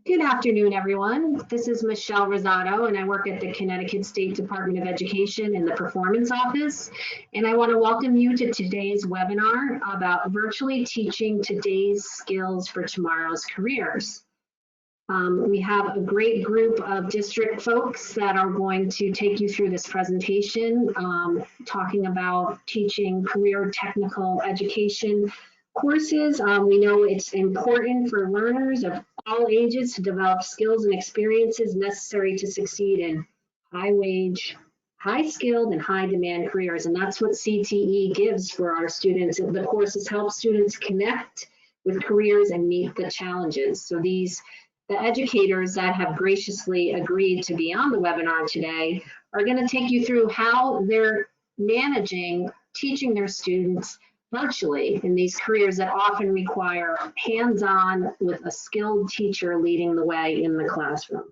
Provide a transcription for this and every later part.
Good afternoon, everyone. This is Michelle Rosado, and I work at the Connecticut State Department of Education in the Performance Office. And I want to welcome you to today's webinar about virtually teaching today's skills for tomorrow's careers. We have a great group of district folks that are going to take you through this presentation, talking about teaching career technical education courses. We know it's important for learners of all ages to develop skills and experiences necessary to succeed in high wage, high skilled and high demand careers. And that's what CTE gives for our students. The courses help students connect with careers and meet the challenges. So the educators that have graciously agreed to be on the webinar today are going to take you through how they're managing teaching their students virtually in these careers that often require hands-on with a skilled teacher leading the way in the classroom.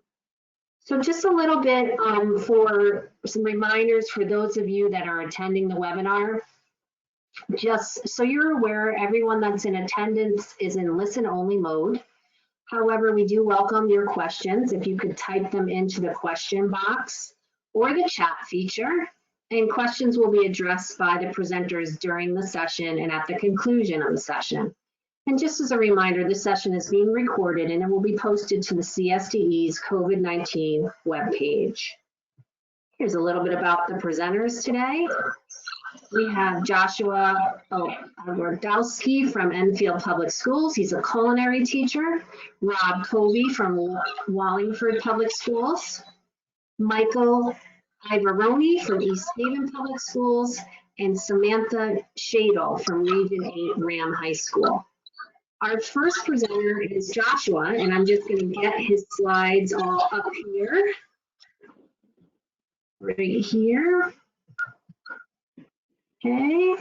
So just a little bit for some reminders for those of you that are attending the webinar. Just so you're aware, everyone that's in attendance is in listen-only mode. However, we do welcome your questions. If you could type them into the question box or the chat feature. And questions will be addressed by the presenters during the session and at the conclusion of the session. And just as a reminder, this session is being recorded and it will be posted to the CSDE's COVID-19 webpage. Here's a little bit about the presenters today. We have Joshua Ogrodowski from Enfield Public Schools. He's a culinary teacher. Rob Kovi from Wallingford Public Schools. Michael Iavarone from East Haven Public Schools, and Samantha Schadtle from Region 8 Ram High School. Our first presenter is Joshua, and I'm just going to get his slides all up here. Right here. Okay.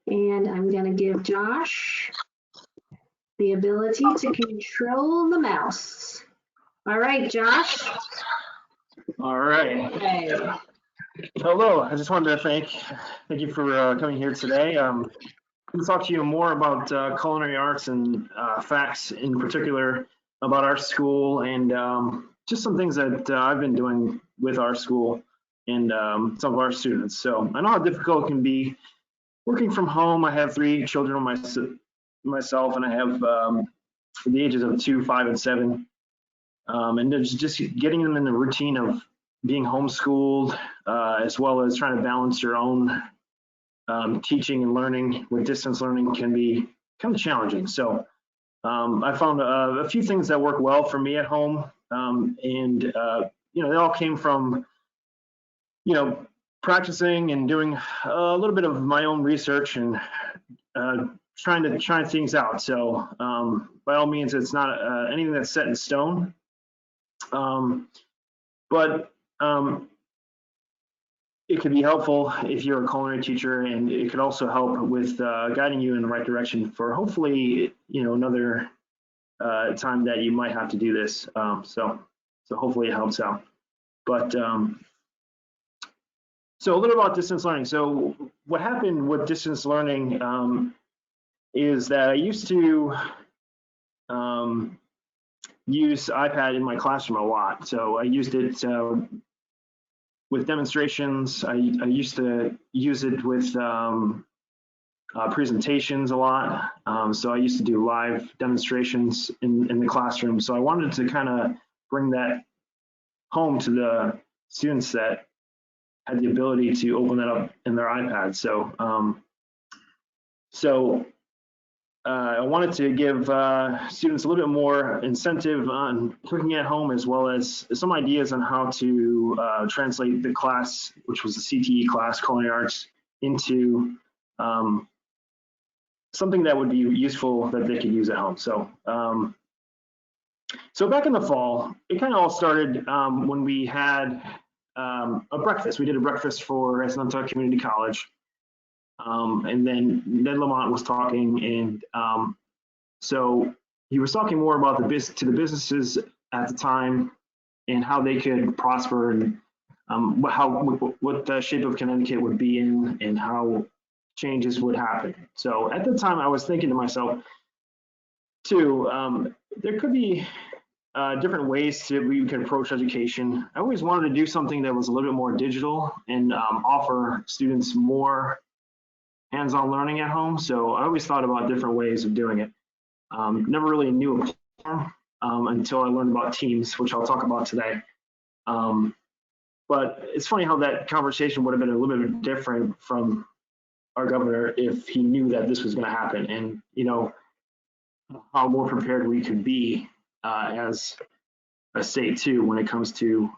And I'm going to give Josh the ability to control the mouse. All right, Josh. All right. Okay. Hello. I just wanted to thank you for coming here today. I'm going to talk to you more about culinary arts and facts in particular about our school and just some things that I've been doing with our school and some of our students. So I know how difficult it can be working from home. I have 3 children myself, and I have the ages of 2, 5, and 7. And just getting them in the routine of being homeschooled, as well as trying to balance your own teaching and learning with distance learning can be kind of challenging. So I found a few things that work well for me at home, and you know, they all came from practicing and doing a little bit of my own research and trying things out. So by all means, it's not anything that's set in stone. But it could be helpful if you're a culinary teacher, and it could also help with guiding you in the right direction for hopefully, another time that you might have to do this. So hopefully it helps out. But so a little about distance learning. So what happened with distance learning is that I used to use iPad in my classroom a lot. So I used it with demonstrations. I used to use it with presentations a lot. So I used to do live demonstrations in the classroom. So I wanted to kind of bring that home to the students that had the ability to open that up in their iPad. So I wanted to give students a little bit more incentive on cooking at home, as well as some ideas on how to translate the class, which was the CTE class, Culinary Arts, into something that would be useful that they could use at home. So back in the fall, it kind of all started when we had a breakfast. We did a breakfast for Samantha Community College. And then Ned Lamont was talking, and so he was talking more about to the businesses at the time and how they could prosper, and what the shape of Connecticut would be in, and how changes would happen. So at the time, I was thinking to myself, too, there could be different ways that we can approach education. I always wanted to do something that was a little bit more digital and offer students more hands-on learning at home. So I always thought about different ways of doing it. Never really knew a platform until I learned about Teams, which I'll talk about today. But it's funny how that conversation would have been a little bit different from our governor if he knew that this was going to happen, and how more prepared we could be as a state too when it comes to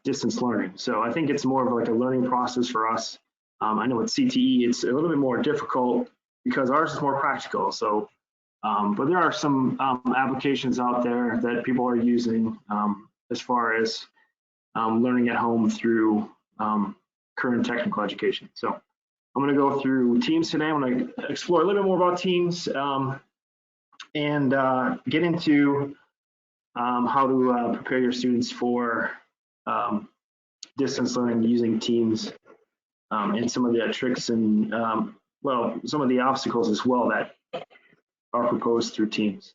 distance learning. So I think it's more of like a learning process for us. I know with CTE it's a little bit more difficult because ours is more practical. So, but there are some applications out there that people are using as far as learning at home through current technical education. So I'm going to go through Teams today. I'm going to explore a little bit more about Teams and get into how to prepare your students for distance learning using Teams and some of the tricks and, well, some of the obstacles as well that are proposed through Teams.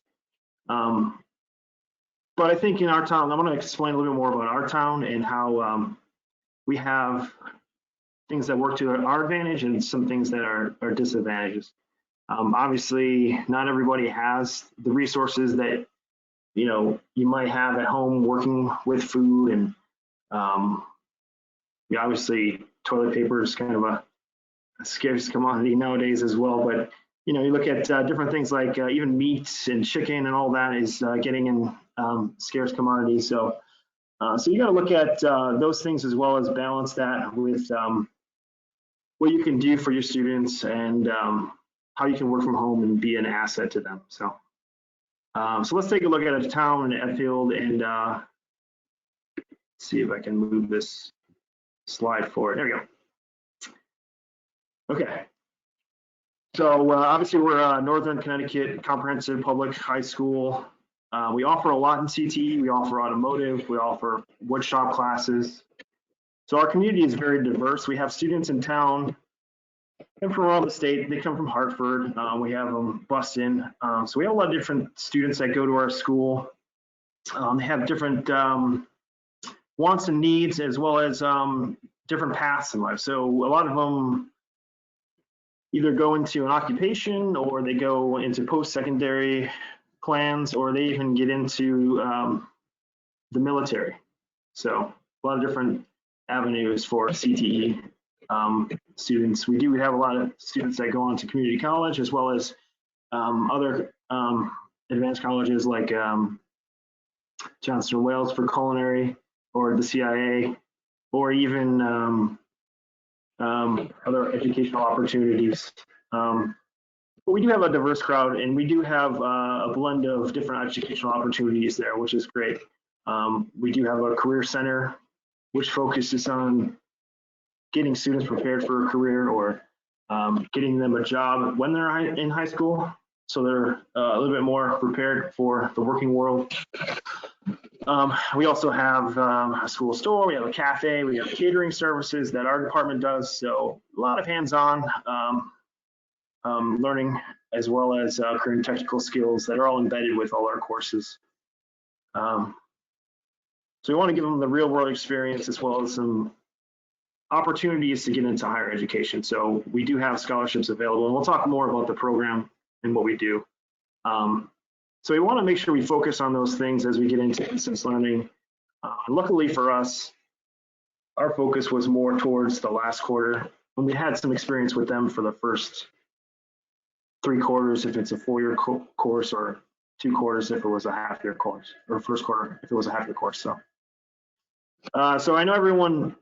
But I think in our town, I'm going to explain a little bit more about our town and how we have things that work to our advantage and some things that are disadvantages. Obviously, not everybody has the resources that you might have at home working with food, and obviously toilet paper is kind of a scarce commodity nowadays as well. But you look at different things like even meats and chicken and all that is getting in scarce commodities. So you got to look at those things as well as balance that with what you can do for your students and how you can work from home and be an asset to them. So let's take a look at a town in Enfield and see if I can move this slide forward. There we go. Okay. So obviously we're Northern Connecticut Comprehensive Public High School. We offer a lot in CTE. We offer automotive. We offer woodshop classes. So our community is very diverse. We have students in town and from around the state. They come from Hartford. We have them bus in. So we have a lot of different students that go to our school. They have different wants and needs as well as different paths in life. So a lot of them either go into an occupation or they go into post-secondary plans, or they even get into the military. So a lot of different avenues for CTE students. We do have a lot of students that go on to community college as well as other advanced colleges like Johnson & Wales for culinary, or the CIA, or even other educational opportunities. But we do have a diverse crowd, and we do have a blend of different educational opportunities there, which is great. We do have a career center, which focuses on getting students prepared for a career or getting them a job when they're in high school, so they're a little bit more prepared for the working world. We also have a school store, we have a cafe, we have catering services that our department does, so a lot of hands-on learning as well as career and technical skills that are all embedded with all our courses. So we want to give them the real world experience as well as some opportunities to get into higher education. So we do have scholarships available, and we'll talk more about the program and what we do. So we want to make sure we focus on those things as we get into distance learning. Luckily for us, our focus was more towards the last quarter, and we had some experience with them for the first 3 quarters if it's a 4-year course, or 2 quarters if it was a half-year course, or first quarter if it was a half-year course. So I know everyone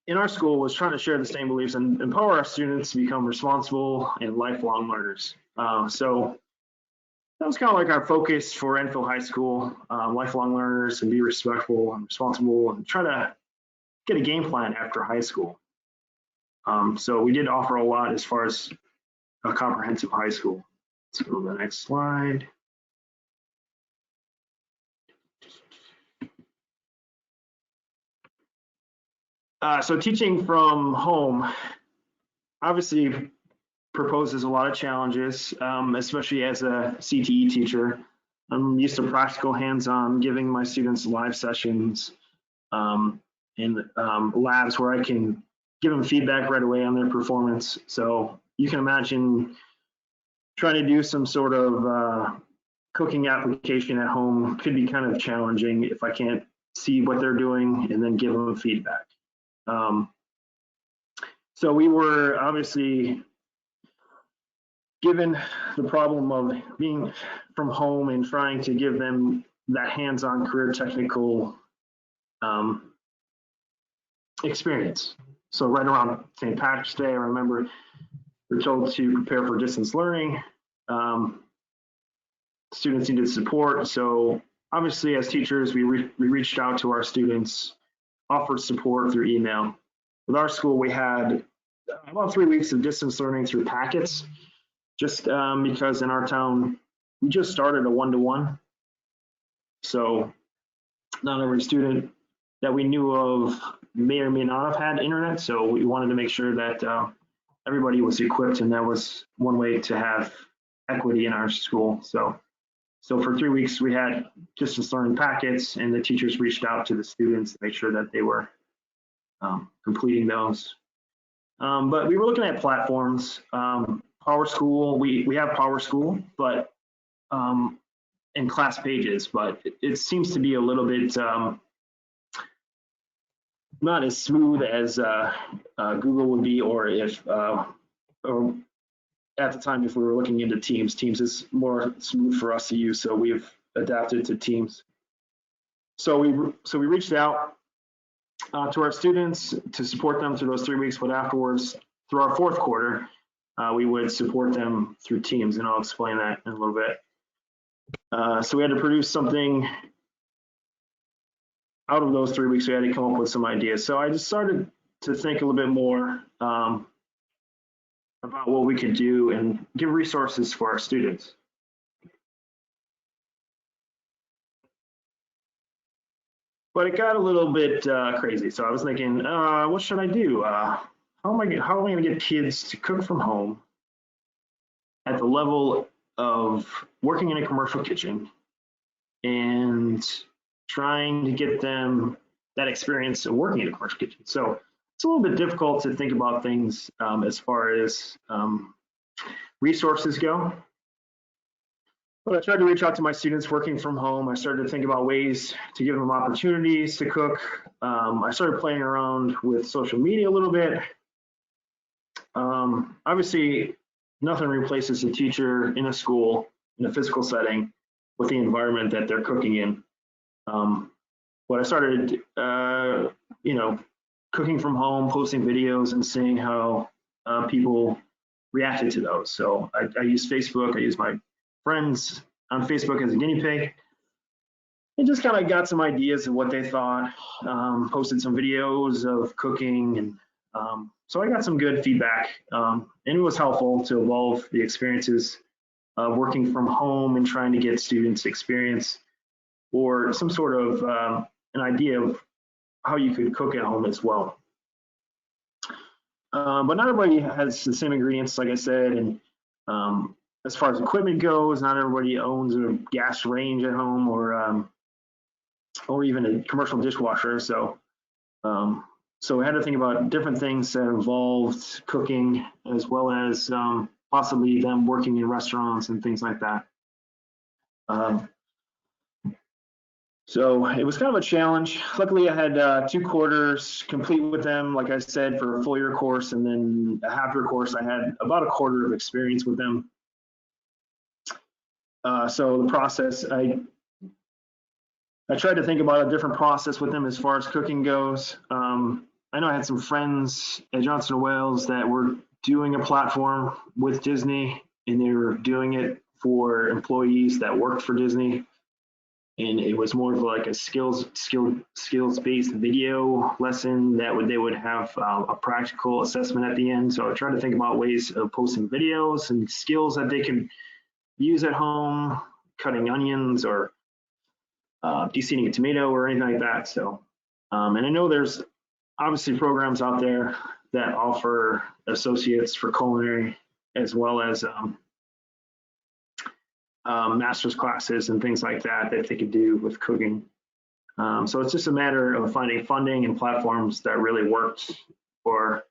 in our school was trying to share the same beliefs and empower our students to become responsible and lifelong learners. So that was kind of like our focus for Enfield High School, lifelong learners, and be respectful and responsible and try to get a game plan after high school. So we did offer a lot as far as a comprehensive high school. Let's go to the next slide. So teaching from home obviously proposes a lot of challenges, especially as a CTE teacher. I'm used to practical hands-on, giving my students live sessions and labs where I can give them feedback right away on their performance. So you can imagine trying to do some sort of cooking application at home could be kind of challenging if I can't see what they're doing and then give them feedback. So we were obviously given the problem of being from home and trying to give them that hands-on career technical experience. So right around St. Patrick's Day, I remember we're told to prepare for distance learning. Students needed support. So obviously as teachers, we reached out to our students, offered support through email. With our school, we had about 3 weeks of distance learning through packets, just because in our town, we just started a one-to-one. So not every student that we knew of may or may not have had internet. So we wanted to make sure that everybody was equipped, and that was one way to have equity in our school. So for 3 weeks, we had distance learning packets, and the teachers reached out to the students to make sure that they were completing those. But we were looking at platforms. Power School, we have Power School, but in class pages, but it seems to be a little bit not as smooth as Google would be, or if or at the time if we were looking into Teams. Teams is more smooth for us to use, so we've adapted to Teams. So we reached out to our students to support them through those 3 weeks, but afterwards, through our fourth quarter, we would support them through Teams, and I'll explain that in a little bit. So we had to produce something out of those 3 weeks. We had to come up with some ideas. So I just started to think a little bit more about what we could do and give resources for our students. But it got a little bit crazy. So I was thinking, what should I do? How am I going to get kids to cook from home at the level of working in a commercial kitchen and trying to get them that experience of working in a commercial kitchen? So it's a little bit difficult to think about things as far as resources go. But I tried to reach out to my students working from home. I started to think about ways to give them opportunities to cook. I started playing around with social media a little bit. Obviously, nothing replaces a teacher in a school, in a physical setting, with the environment that they're cooking in. But I started, cooking from home, posting videos, and seeing how people reacted to those. So I use Facebook. I use my friends on Facebook as a guinea pig, and just kind of got some ideas of what they thought. Posted some videos of cooking, and so I got some good feedback, and it was helpful to evolve the experiences of working from home and trying to get students experience or some sort of an idea of how you could cook at home as well. But not everybody has the same ingredients, like I said, and as far as equipment goes, not everybody owns a gas range at home or even a commercial dishwasher. So we had to think about different things that involved cooking, as well as possibly them working in restaurants and things like that. So it was kind of a challenge. Luckily, I had 2 quarters complete with them, like I said, for a full year course, and then a half year course. I had about a quarter of experience with them. So the process, I tried to think about a different process with them as far as cooking goes. I know I had some friends at Johnson & Wales that were doing a platform with Disney, and they were doing it for employees that worked for Disney. And it was more of like a skills-based video lesson that they would have a practical assessment at the end. So I tried to think about ways of posting videos and skills that they could use at home, cutting onions or de-seeding a tomato or anything like that. So, and I know there's obviously programs out there that offer associates for culinary, as well as master's classes and things like that that they could do with cooking. So it's just a matter of finding funding and platforms that really worked for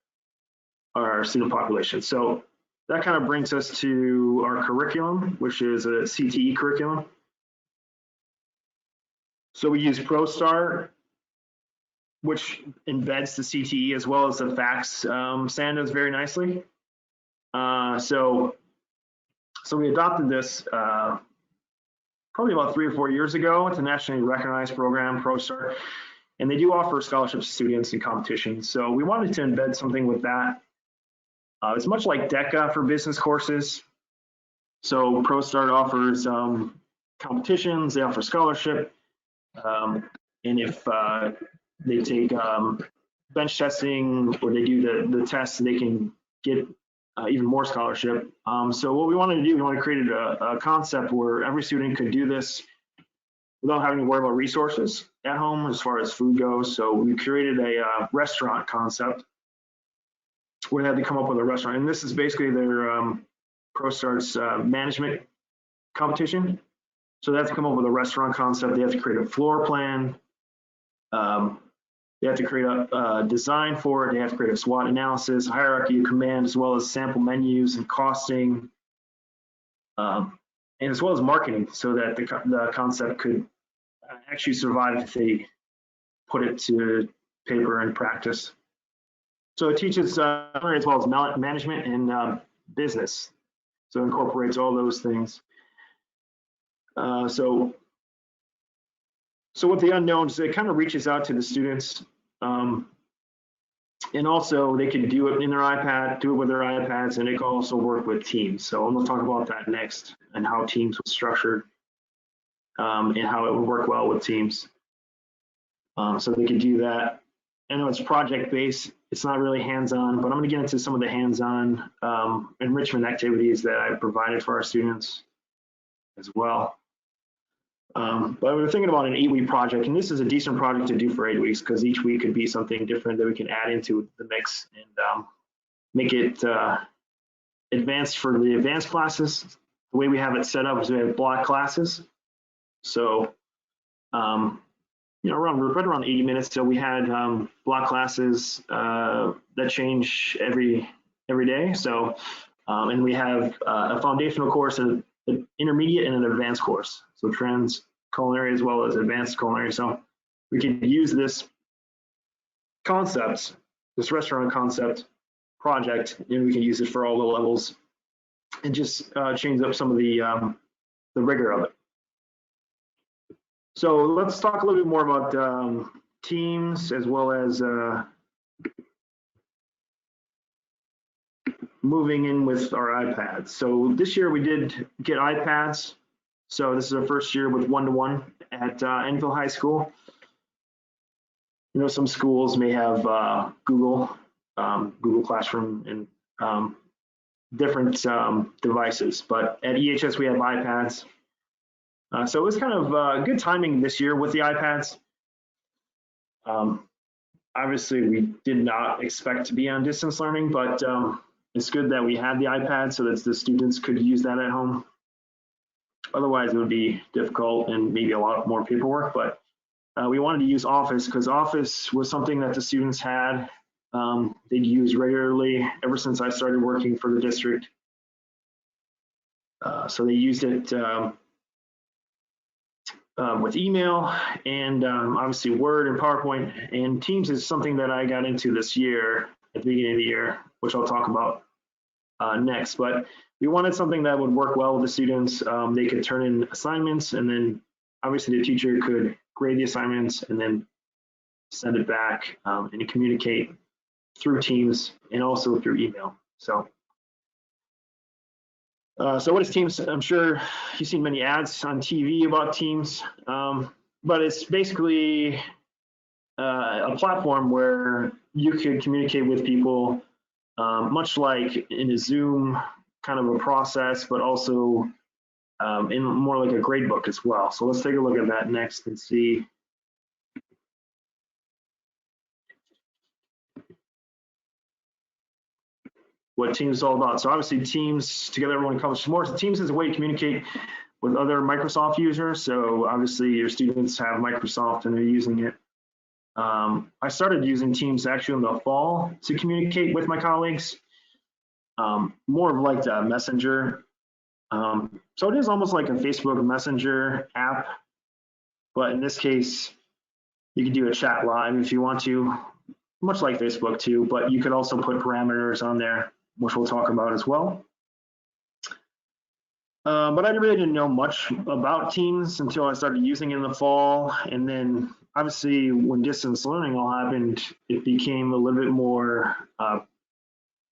our student population. So that kind of brings us to our curriculum, which is a CTE curriculum. So we use ProStart, which embeds the CTE as well as the facts standards very nicely. So we adopted this probably about 3 or 4 years ago. It's a nationally recognized program, ProStart, and they do offer scholarships to students in competitions. So we wanted to embed something with that. It's much like DECA for business courses. So ProStart offers competitions, they offer scholarship, and if they take bench testing or they do the tests, they can get even more scholarship. So what we wanted to do, we wanted to create a concept where every student could do this without having to worry about resources at home as far as food goes. So we created a restaurant concept where they had to come up with a restaurant. And this is basically their ProStart's management competition. So they have to come up with a restaurant concept. They have to create a floor plan. They have to create a design for it. They have to create a SWOT analysis, hierarchy of command, as well as sample menus and costing, and as well as marketing, so that the concept could actually survive if they put it to paper and practice. So it teaches as well as management and business. So it incorporates all those things. So with the unknowns, it kind of reaches out to the students, and also they can do it in their iPad, do it with their iPads, and it can also work with Teams. So I'm going to talk about that next and how Teams was structured and how it would work well with Teams. So they could do that. I know it's project-based. It's not really hands-on, but I'm going to get into some of the hands-on enrichment activities that I've provided for our students as well. But we're thinking about an 8-week project, and this is a decent project to do for 8 weeks because each week could be something different that we can add into the mix and make it advanced for the advanced classes. The way we have it set up is we have block classes. So, right around 80 minutes. So we had block classes that change every day. So, and we have a foundational course, an intermediate, and an advanced course. So trans culinary as well as advanced culinary. So we can use this concept, this restaurant concept project, and we can use it for all the levels and just change up some of the rigor of it. So let's talk a little bit more about Teams as well as moving in with our iPads. So this year we did get iPads. So this is our first year with OnetoOne at Enfield High School. You know, some schools may have Google Classroom and different devices, but at EHS we have iPads. So it was kind of good timing this year with the iPads. Obviously, we did not expect to be on distance learning, but it's good that we had the iPad so that the students could use that at home. Otherwise, it would be difficult and maybe a lot more paperwork, but we wanted to use Office because Office was something that the students had. They'd use regularly ever since I started working for the district. So they used it with email and obviously Word and PowerPoint, and Teams is something that I got into this year at the beginning of the year, which I'll talk about next. But we wanted something that would work well with the students. They could turn in assignments, and then obviously the teacher could grade the assignments and then send it back and communicate through Teams and also through email. So what is Teams? I'm sure you've seen many ads on TV about Teams, but it's basically a platform where you could communicate with people, much like in a Zoom kind of a process, but also in more like a grade book as well. So let's take a look at that next and see. What Teams is all about. So obviously Teams, together everyone accomplishes more. So Teams is a way to communicate with other Microsoft users. So obviously your students have Microsoft and they're using it. I started using Teams actually in the fall to communicate with my colleagues, more of like the Messenger. So it is almost like a Facebook Messenger app, but in this case, you can do a chat live if you want to, much like Facebook too, but you could also put parameters on there, which we'll talk about as well. But I really didn't know much about Teams until I started using it in the fall. And then obviously when distance learning all happened, it became a little bit more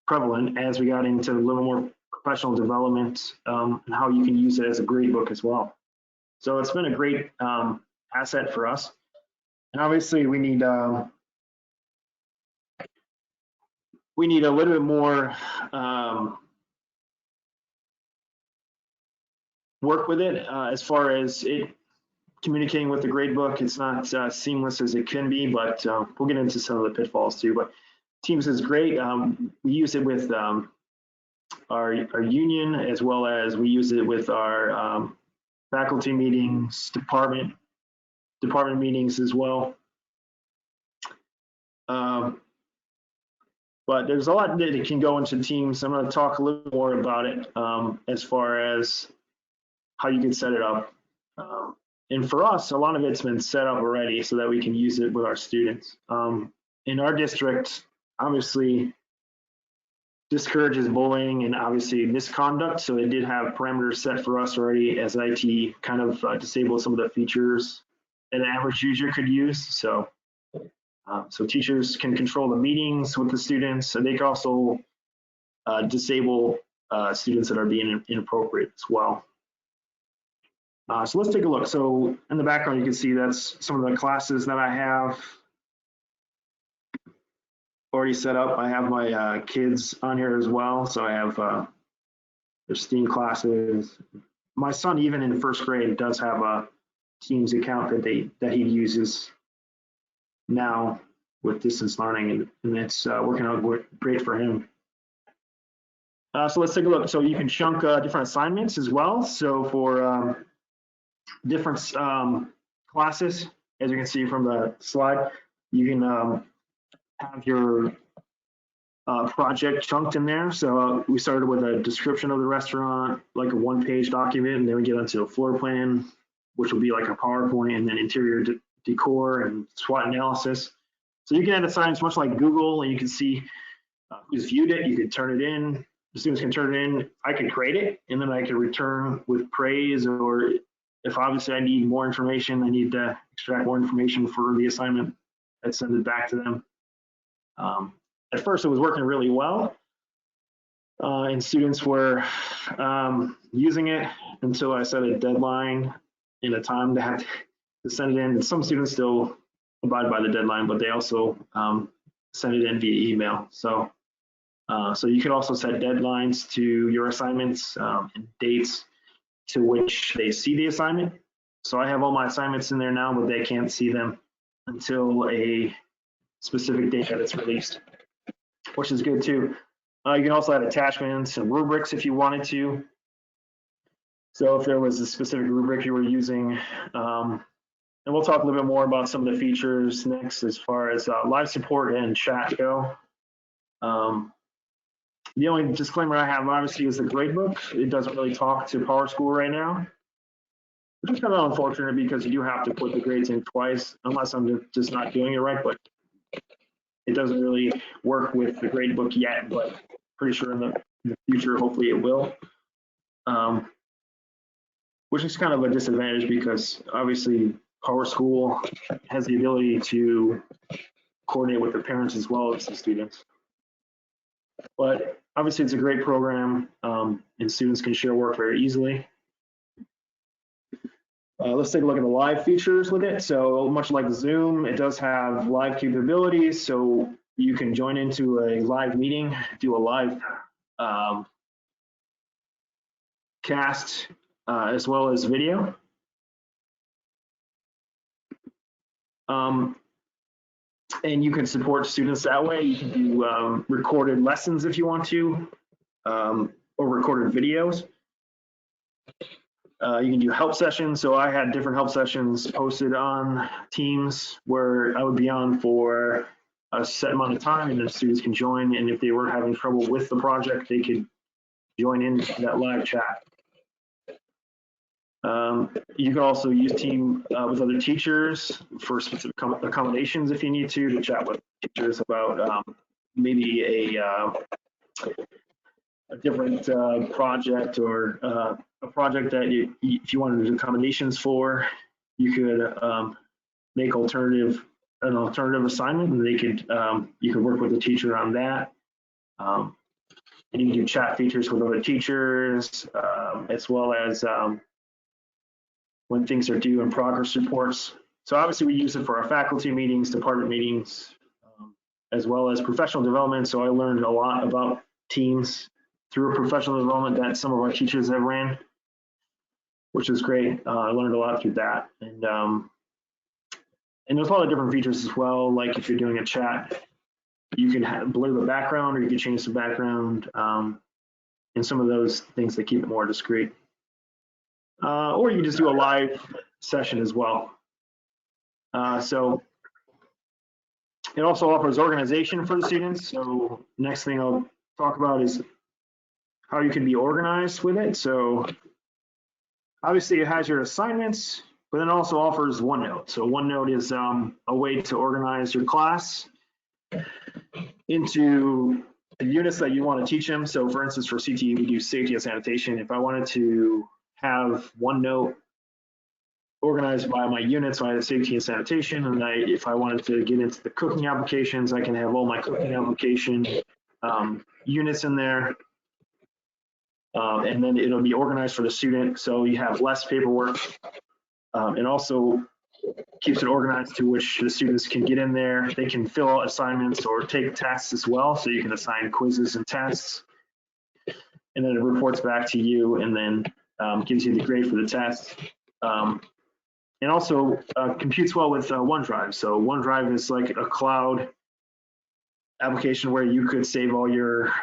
prevalent as we got into a little more professional development and how you can use it as a gradebook as well. So it's been a great asset for us. And obviously we need a little bit more work with it as far as it communicating with the gradebook. It's not seamless as it can be, but we'll get into some of the pitfalls too. But Teams is great. We use it with our union, as well as we use it with our faculty meetings, department meetings as well. But there's a lot that it can go into Teams. I'm going to talk a little more about it as far as how you can set it up. And for us, a lot of it's been set up already so that we can use it with our students. In our district, obviously, discourages bullying and obviously misconduct. So they did have parameters set for us already as IT kind of disabled some of the features that an average user could use. So teachers can control the meetings with the students, and they can also disable students that are being inappropriate as well. So let's take a look. So in the background, you can see that's some of the classes that I have already set up. I have my kids on here as well. So I have their STEAM classes. My son, even in first grade, does have a Teams account that he uses now with distance learning, and it's working out great for him. So let's take a look. So you can chunk different assignments as well. So for different classes, as you can see from the slide, you can have your project chunked in there. So we started with a description of the restaurant, like a one-page document, and then we get onto a floor plan, which will be like a PowerPoint, and then interior decor and SWOT analysis. So you can add assignments much like Google, and you can see who's viewed it. You can turn it in. The students can turn it in. I can create it, and then I can return with praise, or if obviously I need more information, I need to extract more information for the assignment, I'd send it back to them. At first, it was working really well, and students were using it until I set a deadline and a time to have to send it in. Some students still abide by the deadline, but they also send it in via email. So you can also set deadlines to your assignments and dates to which they see the assignment. So I have all my assignments in there now, but they can't see them until a specific date that it's released, which is good too. You can also add attachments and rubrics if you wanted to. So if there was a specific rubric you were using, and we'll talk a little bit more about some of the features next as far as live support and chat go. The only disclaimer I have obviously is the gradebook. It doesn't really talk to PowerSchool right now, which is kind of unfortunate because you do have to put the grades in twice, unless I'm just not doing it right, but it doesn't really work with the gradebook yet, but pretty sure in the future, hopefully it will. Which is kind of a disadvantage because obviously PowerSchool has the ability to coordinate with the parents as well as the students. But obviously it's a great program, and students can share work very easily. Let's take a look at the live features with it. So much like Zoom, it does have live capabilities. So you can join into a live meeting, do a live cast, as well as video. And you can support students that way. You can do recorded lessons if you want to, or recorded videos. You can do help sessions. So I had different help sessions posted on Teams where I would be on for a set amount of time, and the students can join. And if they were having trouble with the project, they could join in that live chat. You can also use Team with other teachers for specific accommodations if you need to chat with teachers about maybe a different project or a project that if you wanted to do accommodations for, you could make an alternative assignment, and they could you could work with the teacher on that. And you can do chat features with other teachers, as well as when things are due and progress reports. So obviously we use it for our faculty meetings, department meetings, as well as professional development. So I learned a lot about Teams through a professional development that some of our teachers have ran, which is great. I learned a lot through that. And there's a lot of different features as well. Like if you're doing a chat, you can blur the background, or you can change the background, and some of those things that keep it more discreet. Or you can just do a live session as well. So it also offers organization for the students. So next thing I'll talk about is how you can be organized with it. So obviously it has your assignments, but then it also offers OneNote. So OneNote is a way to organize your class into the units that you want to teach them. So for instance, for CTE, we do safety and sanitation. If I wanted to have OneNote organized by my units, so I have safety and sanitation, and if I wanted to get into the cooking applications, I can have all my cooking application units in there, and then it'll be organized for the student, so you have less paperwork, and also keeps it organized to which the students can get in there. They can fill out assignments or take tests as well, so you can assign quizzes and tests, and then it reports back to you, and then gives you the grade for the test. And also computes well with OneDrive. So OneDrive is like a cloud application where you could save all your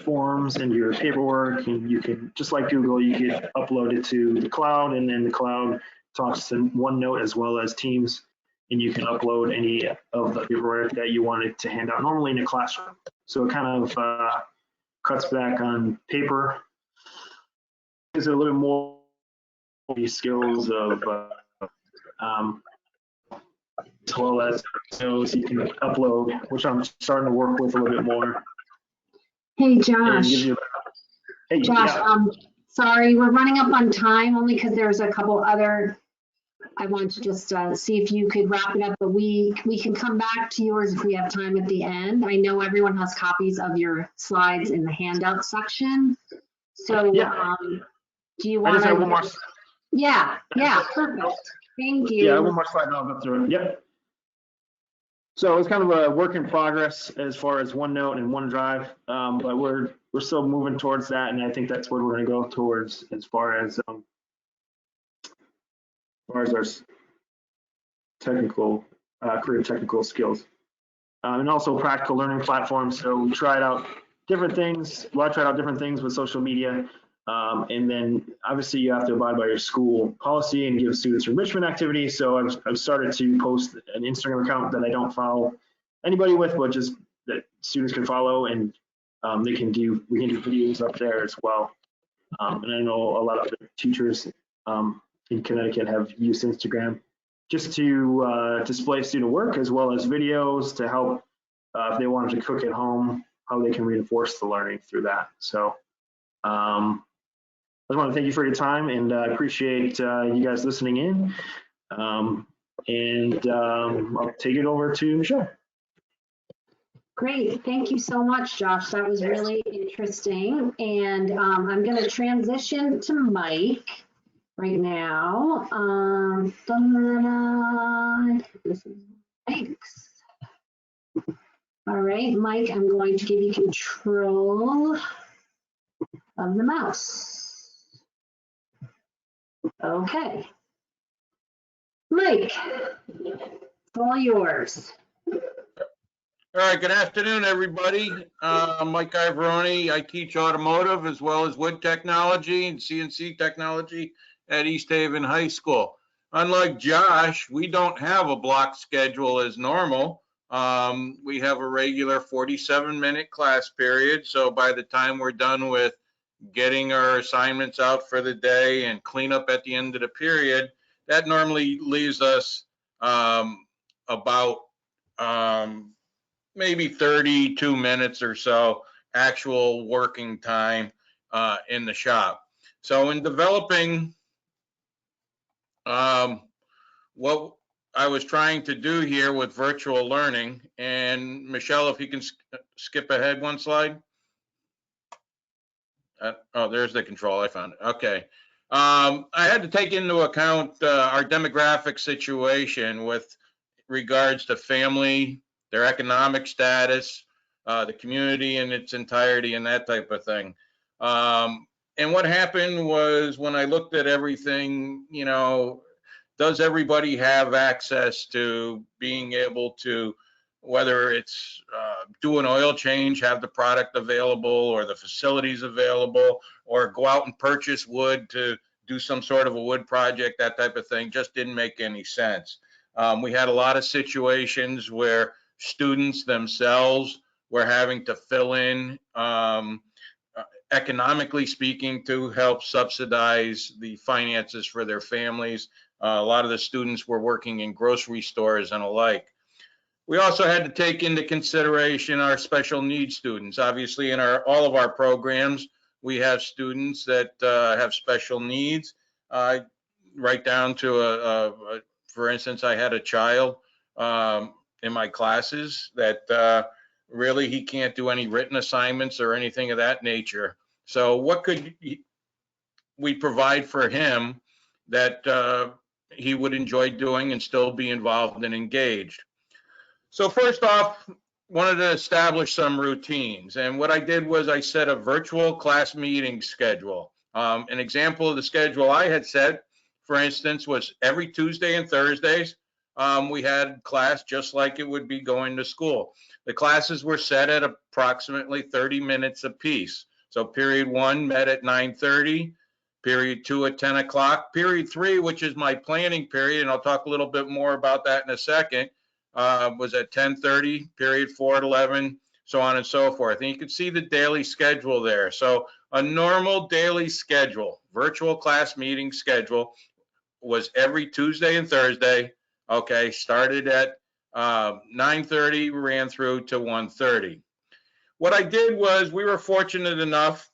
forms and your paperwork, and you can, just like Google, you could upload it to the cloud, and then the cloud talks to OneNote as well as Teams, and you can upload any of the paperwork that you wanted to hand out normally in a classroom. So it kind of cuts back on paper, gives it a little more skills of as well as skills you can upload, which I'm starting to work with a little bit more. Hey, Josh. Hey, Josh, yeah. Sorry, we're running up on time only because there's a couple other, I want to just see if you could wrap it up, but we can come back to yours if we have time at the end. I know everyone has copies of your slides in the handout section. So yeah. Do you want to? I just have one more. Yeah, perfect. Thank you. Yeah, one more slide and I'll go through it. Yep. So it's kind of a work in progress as far as OneNote and OneDrive, but we're still moving towards that, and I think that's what we're going to go towards as far as our technical career technical skills, and also practical learning platforms. So we tried out different things. Well, I tried out different things with social media. And then obviously you have to abide by your school policy and give students enrichment activities. So I've started to post an Instagram account that I don't follow anybody with, but just that students can follow, and we can do videos up there as well. And I know a lot of other teachers in Connecticut have used Instagram just to display student work as well as videos to help if they wanted to cook at home, how they can reinforce the learning through that. So I just want to thank you for your time, and I appreciate you guys listening in. I'll take it over to Michelle. Great, thank you so much, Josh. That was really interesting. And I'm going to transition to Mike right now. This is Mike's. All right, Mike, I'm going to give you control of the mouse. Okay. Mike, it's all yours. All All right, good afternoon, everybody. I'm Mike Iavarone. I teach automotive as well as wood technology and CNC technology at East Haven High School. Unlike Josh, we don't have a block schedule as normal. We have a regular 47-minute class period. So by the time we're done with getting our assignments out for the day and clean up at the end of the period, that normally leaves us about maybe 32 minutes or so actual working time in the shop. So in developing what I was trying to do here with virtual learning, and Michelle, if you can skip ahead one slide. Oh, there's the control. I found it. Okay. I had to take into account our demographic situation with regards to family, their economic status, the community in its entirety, and that type of thing. And what happened was when I looked at everything, you know, does everybody have access to being able to, whether it's do an oil change, have the product available or the facilities available, or go out and purchase wood to do some sort of a wood project, that type of thing, just didn't make any sense. We had a lot of situations where students themselves were having to fill in, economically speaking, to help subsidize the finances for their families. A lot of the students were working in grocery stores and alike. We also had to take into consideration our special needs students. Obviously, in all of our programs, we have students that have special needs, right down to for instance, I had a child in my classes that really he can't do any written assignments or anything of that nature. So what could we provide for him that he would enjoy doing and still be involved and engaged? So first off, wanted to establish some routines. And what I did was I set a virtual class meeting schedule. An example of the schedule I had set, for instance, was every Tuesday and Thursdays, we had class just like it would be going to school. The classes were set at approximately 30 minutes apiece. So period 1 met at 9:30, period 2 at 10 o'clock, period 3, which is my planning period, and I'll talk a little bit more about that in a second, was at 10:30, period 4 at 11, so on and so forth. And you can see the daily schedule there. So a normal daily schedule, virtual class meeting schedule, was every Tuesday and Thursday. Okay, started at 9:30, ran through to 1:30. What I did was we were fortunate enough,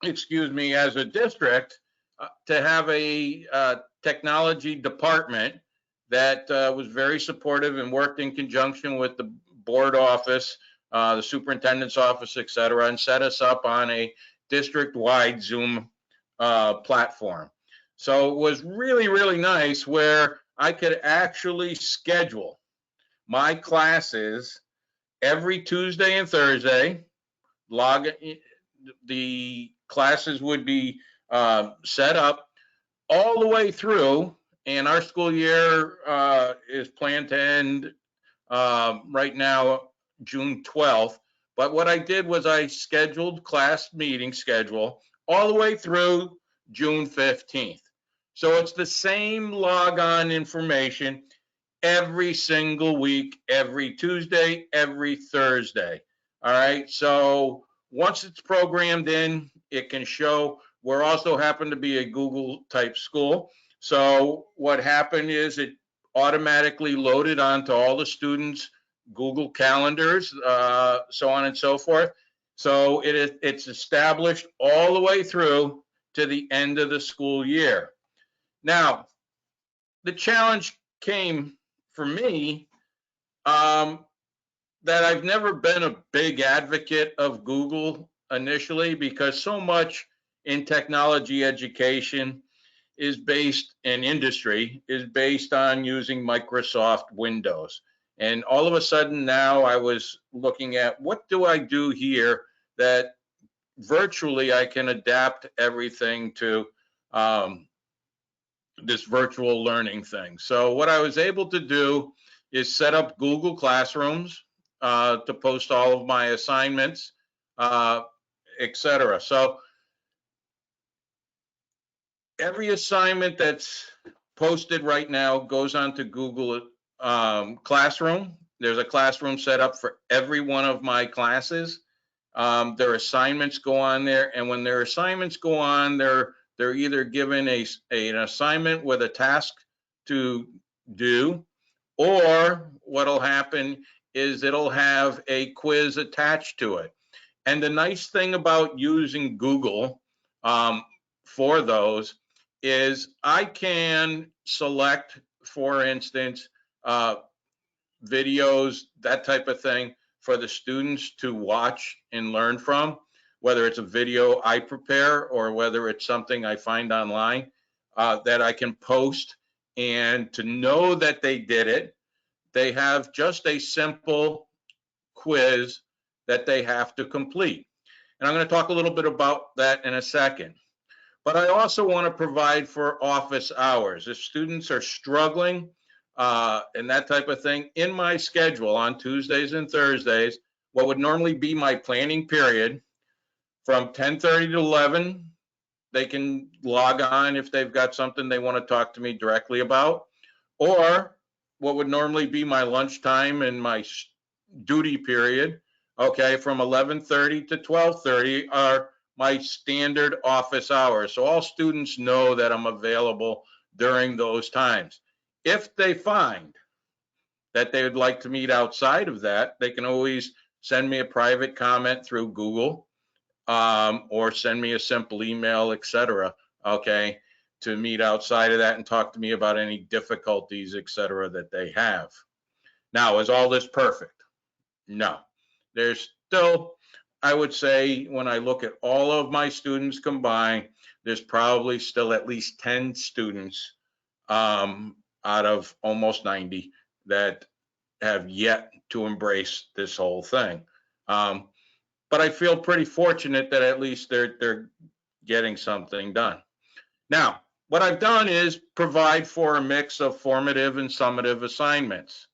excuse me, as a district, to have a technology department that was very supportive and worked in conjunction with the board office, the superintendent's office, et cetera, and set us up on a district-wide Zoom platform. So it was really, really nice where I could actually schedule my classes every Tuesday and Thursday. The classes would be set up all the way through, and our school year is planned to end right now June 12th. But what I did was I scheduled class meeting schedule all the way through June 15th. So it's the same log-on information every single week, every Tuesday, every Thursday. All right, so once it's programmed in, it can show. We're also happen to be a Google type school. So what happened is it automatically loaded onto all the students' Google calendars, so on and so forth. So it's established all the way through to the end of the school year. Now, the challenge came for me that I've never been a big advocate of Google initially, because so much in technology education is based in industry is based on using Microsoft Windows. And all of a sudden now I was looking at what do I do here that virtually I can adapt everything to this virtual learning thing. So what I was able to do is set up Google Classrooms to post all of my assignments, etc. So every assignment that's posted right now goes onto Google Classroom. There's a classroom set up for every one of my classes. Their assignments go on there, and when their assignments go on, they're either given an assignment with a task to do, or what'll happen is it'll have a quiz attached to it. And the nice thing about using Google for those is I can select, for instance, videos, that type of thing, for the students to watch and learn from, whether it's a video I prepare or whether it's something I find online that I can post. And to know that they did it, they have just a simple quiz that they have to complete. And I'm going to talk a little bit about that in a second. But I also want to provide for office hours. If students are struggling and that type of thing, in my schedule on Tuesdays and Thursdays, what would normally be my planning period from 10:30 to 11, they can log on if they've got something they want to talk to me directly about, or what would normally be my lunchtime and my duty period, okay, from 11:30 to 12:30 are my standard office hours. So all students know that I'm available during those times. If they find that they would like to meet outside of that, they can always send me a private comment through Google or send me a simple email, etc. Okay, to meet outside of that and talk to me about any difficulties, etc. that they have. Now, is all this perfect? No. There's still, I would say, when I look at all of my students combined, there's probably still at least 10 students out of almost 90 that have yet to embrace this whole thing. But I feel pretty fortunate that at least they're getting something done. Now, what I've done is provide for a mix of formative and summative assignments,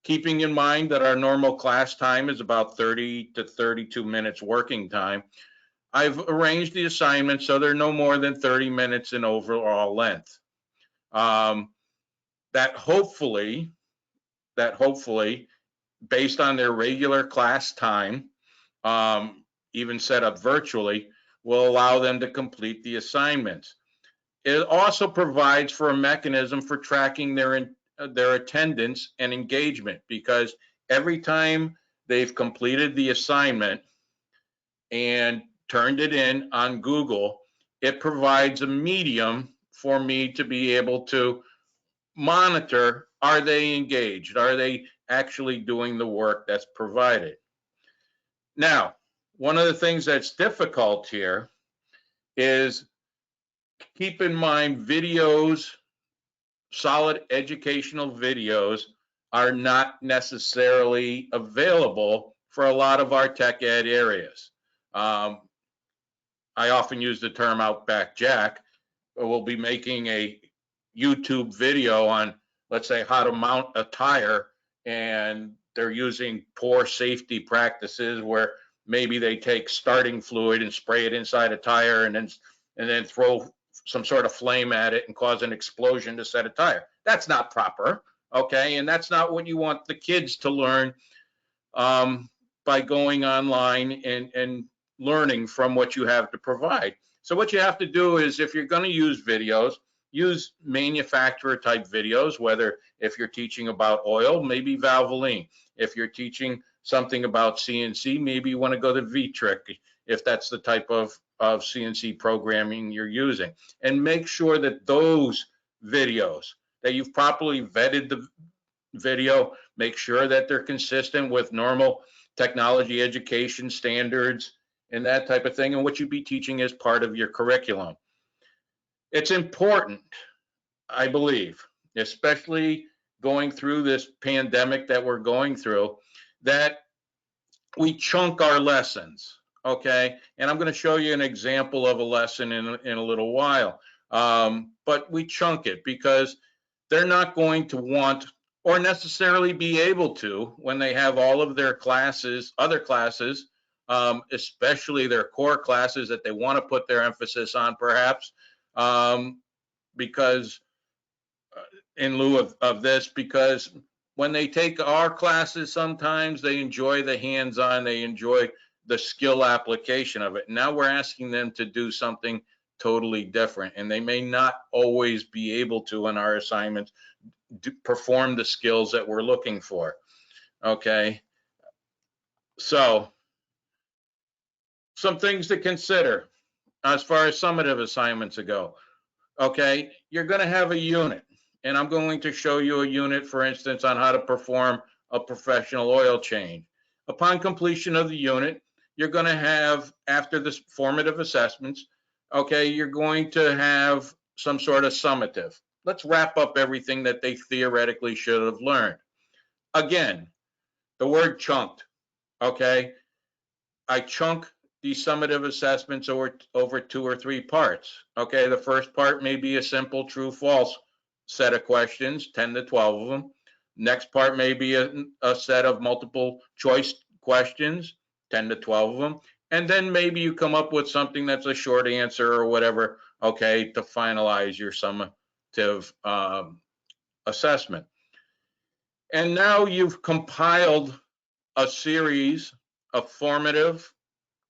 keeping in mind that our normal class time is about 30 to 32 minutes working time. I've arranged the assignments so they're no more than 30 minutes in overall length. That hopefully, based on their regular class time, even set up virtually, will allow them to complete the assignments. It also provides for a mechanism for tracking their attendance and engagement, because every time they've completed the assignment and turned it in on Google, it provides a medium for me to be able to monitor, are they engaged? Are they actually doing the work that's provided? Now, one of the things that's difficult here is, keep in mind, videos, solid educational videos, are not necessarily available for a lot of our tech ed areas. I often use the term Outback Jack. We'll be making a YouTube video on, let's say, how to mount a tire, and they're using poor safety practices where maybe they take starting fluid and spray it inside a tire and then throw some sort of flame at it and cause an explosion to set a tire. That's not proper, okay? And that's not what you want the kids to learn by going online and learning from what you have to provide. So what you have to do is, if you're going to use videos, use manufacturer type videos, whether if you're teaching about oil, maybe Valvoline. If you're teaching something about CNC, maybe you want to go to V-Trick, if that's the type of CNC programming you're using. And make sure that those videos, that you've properly vetted the video, make sure that they're consistent with normal technology education standards and that type of thing, and what you'd be teaching as part of your curriculum. It's important, I believe, especially going through this pandemic that we're going through, that we chunk our lessons, okay? And I'm going to show you an example of a lesson in a little while. But we chunk it because they're not going to want or necessarily be able to when they have all of their classes, other classes, especially their core classes that they want to put their emphasis on perhaps, because in lieu of this, because when they take our classes, sometimes they enjoy the hands-on, they enjoy the skill application of it. Now we're asking them to do something totally different, and they may not always be able to in our assignments perform the skills that we're looking for. Okay, so some things to consider as far as summative assignments go. Okay, you're going to have a unit, and I'm going to show you a unit, for instance, on how to perform a professional oil change. Upon completion of the unit, you're going to have, after the formative assessments, okay, you're going to have some sort of summative. Let's wrap up everything that they theoretically should have learned. Again, the word chunked, okay? I chunk these summative assessments over 2 or 3 parts, okay? The first part may be a simple true false set of questions, 10 to 12 of them. Next part may be a set of multiple choice questions, 10 to 12 of them. And then maybe you come up with something that's a short answer or whatever, okay, to finalize your summative assessment. And now you've compiled a series of formative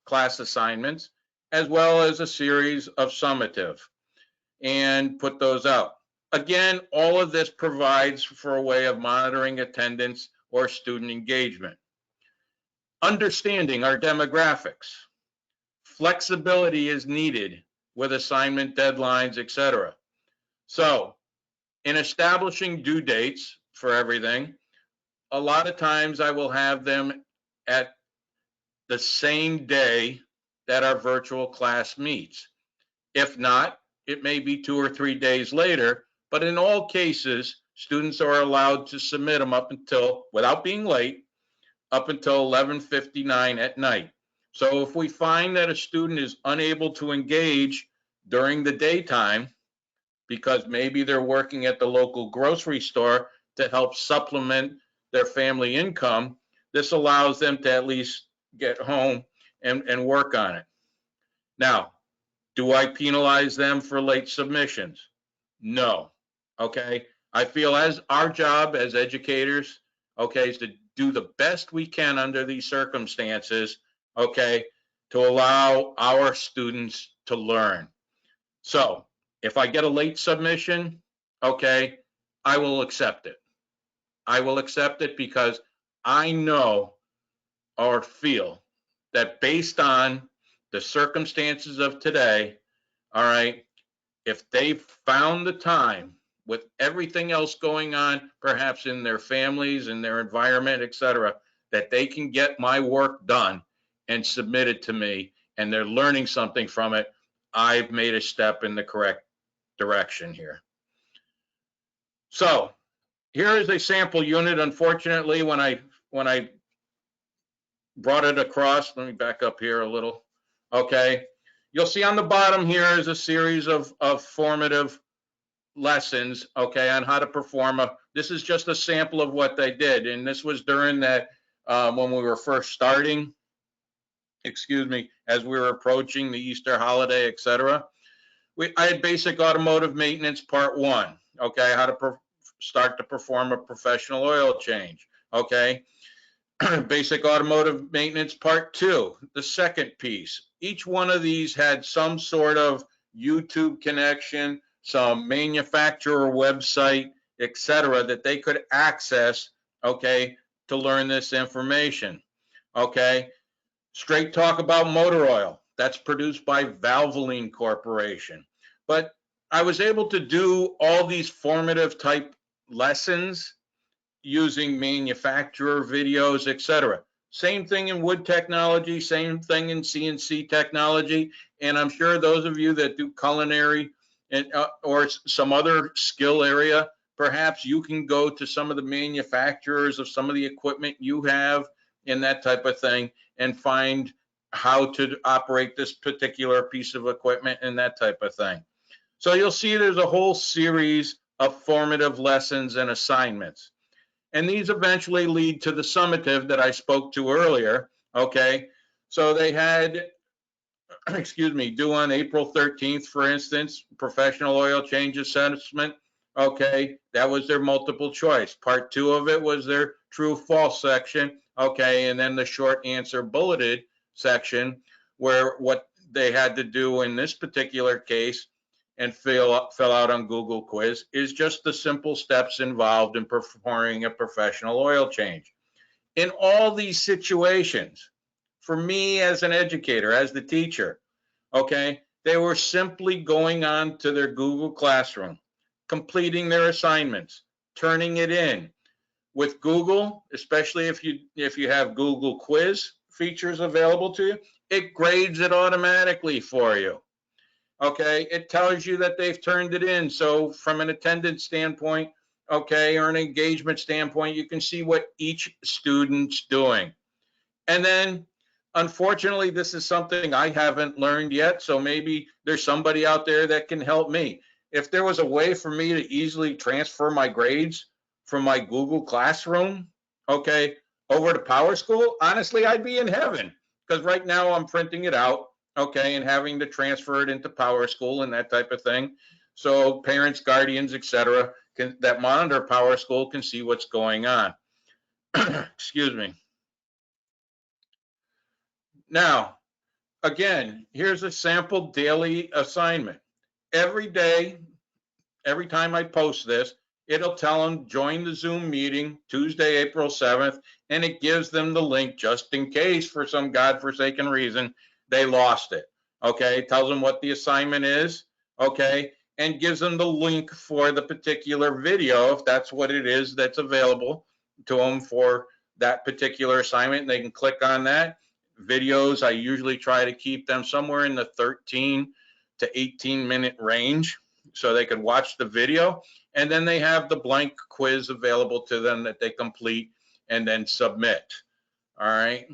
class assignments, as well as a series of summative, and put those out. Again, all of this provides for a way of monitoring attendance or student engagement. Understanding our demographics. Flexibility is needed with assignment deadlines, etc. So, in establishing due dates for everything, a lot of times I will have them at the same day that our virtual class meets. If not, it may be 2 or 3 days later, but in all cases, students are allowed to submit them up until, without being late, up until 11:59 at night. So if we find that a student is unable to engage during the daytime, because maybe they're working at the local grocery store to help supplement their family income, this allows them to at least get home and work on it. Now, do I penalize them for late submissions? No. Okay. I feel as our job as educators, okay, is to do the best we can under these circumstances, okay, to allow our students to learn. So if I get a late submission, okay, I will accept it. I will accept it because I know or feel that based on the circumstances of today, all right, if they found the time with everything else going on, perhaps in their families, in their environment, etc., that they can get my work done and submit it to me, and they're learning something from it, I've made a step in the correct direction here. So here is a sample unit. Unfortunately, when I brought it across, let me back up here a little. Okay, you'll see on the bottom here is a series of formative lessons, okay, on how to perform this is just a sample of what they did, and this was during that when we were first starting, excuse me, as we were approaching the Easter holiday, etc. I had basic automotive maintenance part 1, okay, how to start to perform a professional oil change, okay. Basic automotive maintenance part 2, the second piece. Each one of these had some sort of YouTube connection, some manufacturer website, etc., that they could access, okay, to learn this information, okay. Straight talk about motor oil. That's produced by Valvoline Corporation. But I was able to do all these formative type lessons using manufacturer videos, etc. Same thing in wood technology, same thing in CNC technology. And I'm sure those of you that do culinary and or some other skill area, perhaps you can go to some of the manufacturers of some of the equipment you have and that type of thing and find how to operate this particular piece of equipment and that type of thing. So you'll see there's a whole series of formative lessons and assignments. And these eventually lead to the summative that I spoke to earlier, okay? So they had, excuse me, due on April 13th, for instance, professional oil change assessment, okay? That was their multiple choice. Part 2 of it was their true false section, okay? And then the short answer bulleted section, where what they had to do in this particular case and fill out on Google quiz is just the simple steps involved in performing a professional oil change. In all these situations, for me as an educator, as the teacher, okay, they were simply going on to their Google Classroom, completing their assignments, turning it in. With Google, especially if you have Google quiz features available to you, it grades it automatically for you. Okay, it tells you that they've turned it in. So from an attendance standpoint, okay, or an engagement standpoint, you can see what each student's doing. And then, unfortunately, this is something I haven't learned yet, so maybe there's somebody out there that can help me. If there was a way for me to easily transfer my grades from my Google Classroom, okay, over to PowerSchool, honestly, I'd be in heaven, because right now I'm printing it out, okay, and having to transfer it into PowerSchool and that type of thing. So parents, guardians, etc., that monitor PowerSchool can see what's going on. Excuse me. Now, again, here's a sample daily assignment. Every day, every time I post this, it'll tell them join the Zoom meeting Tuesday, April 7th, and it gives them the link just in case for some godforsaken reason they lost it. Okay, it tells them what the assignment is, okay, and gives them the link for the particular video if that's what it is that's available to them for that particular assignment. And they can click on that. Videos, I usually try to keep them somewhere in the 13 to 18-minute range so they can watch the video, and then they have the blank quiz available to them that they complete and then submit. All right.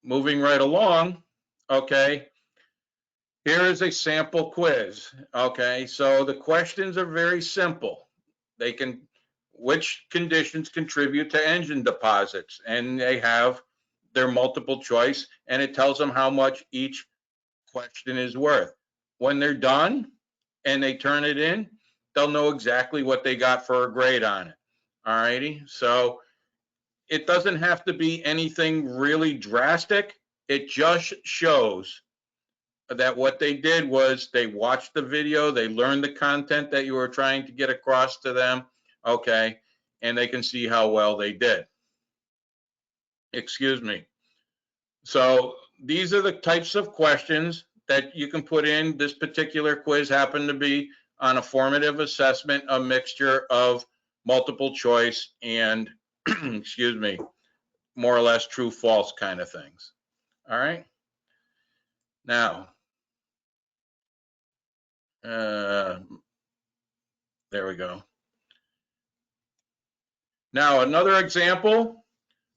Moving right along, okay, here is a sample quiz. Okay, so the questions are very simple. They can, which conditions contribute to engine deposits? And they have their multiple choice, and it tells them how much each question is worth. When they're done and they turn it in, they'll know exactly what they got for a grade on it. All righty, so it doesn't have to be anything really drastic. It just shows that what they did was they watched the video, they learned the content that you were trying to get across to them, okay, and they can see how well they did. Excuse me. So these are the types of questions that you can put in. This particular quiz happened to be on a formative assessment, a mixture of multiple choice and, excuse me, more or less true false kind of things. All right. Now, there we go. Now, another example,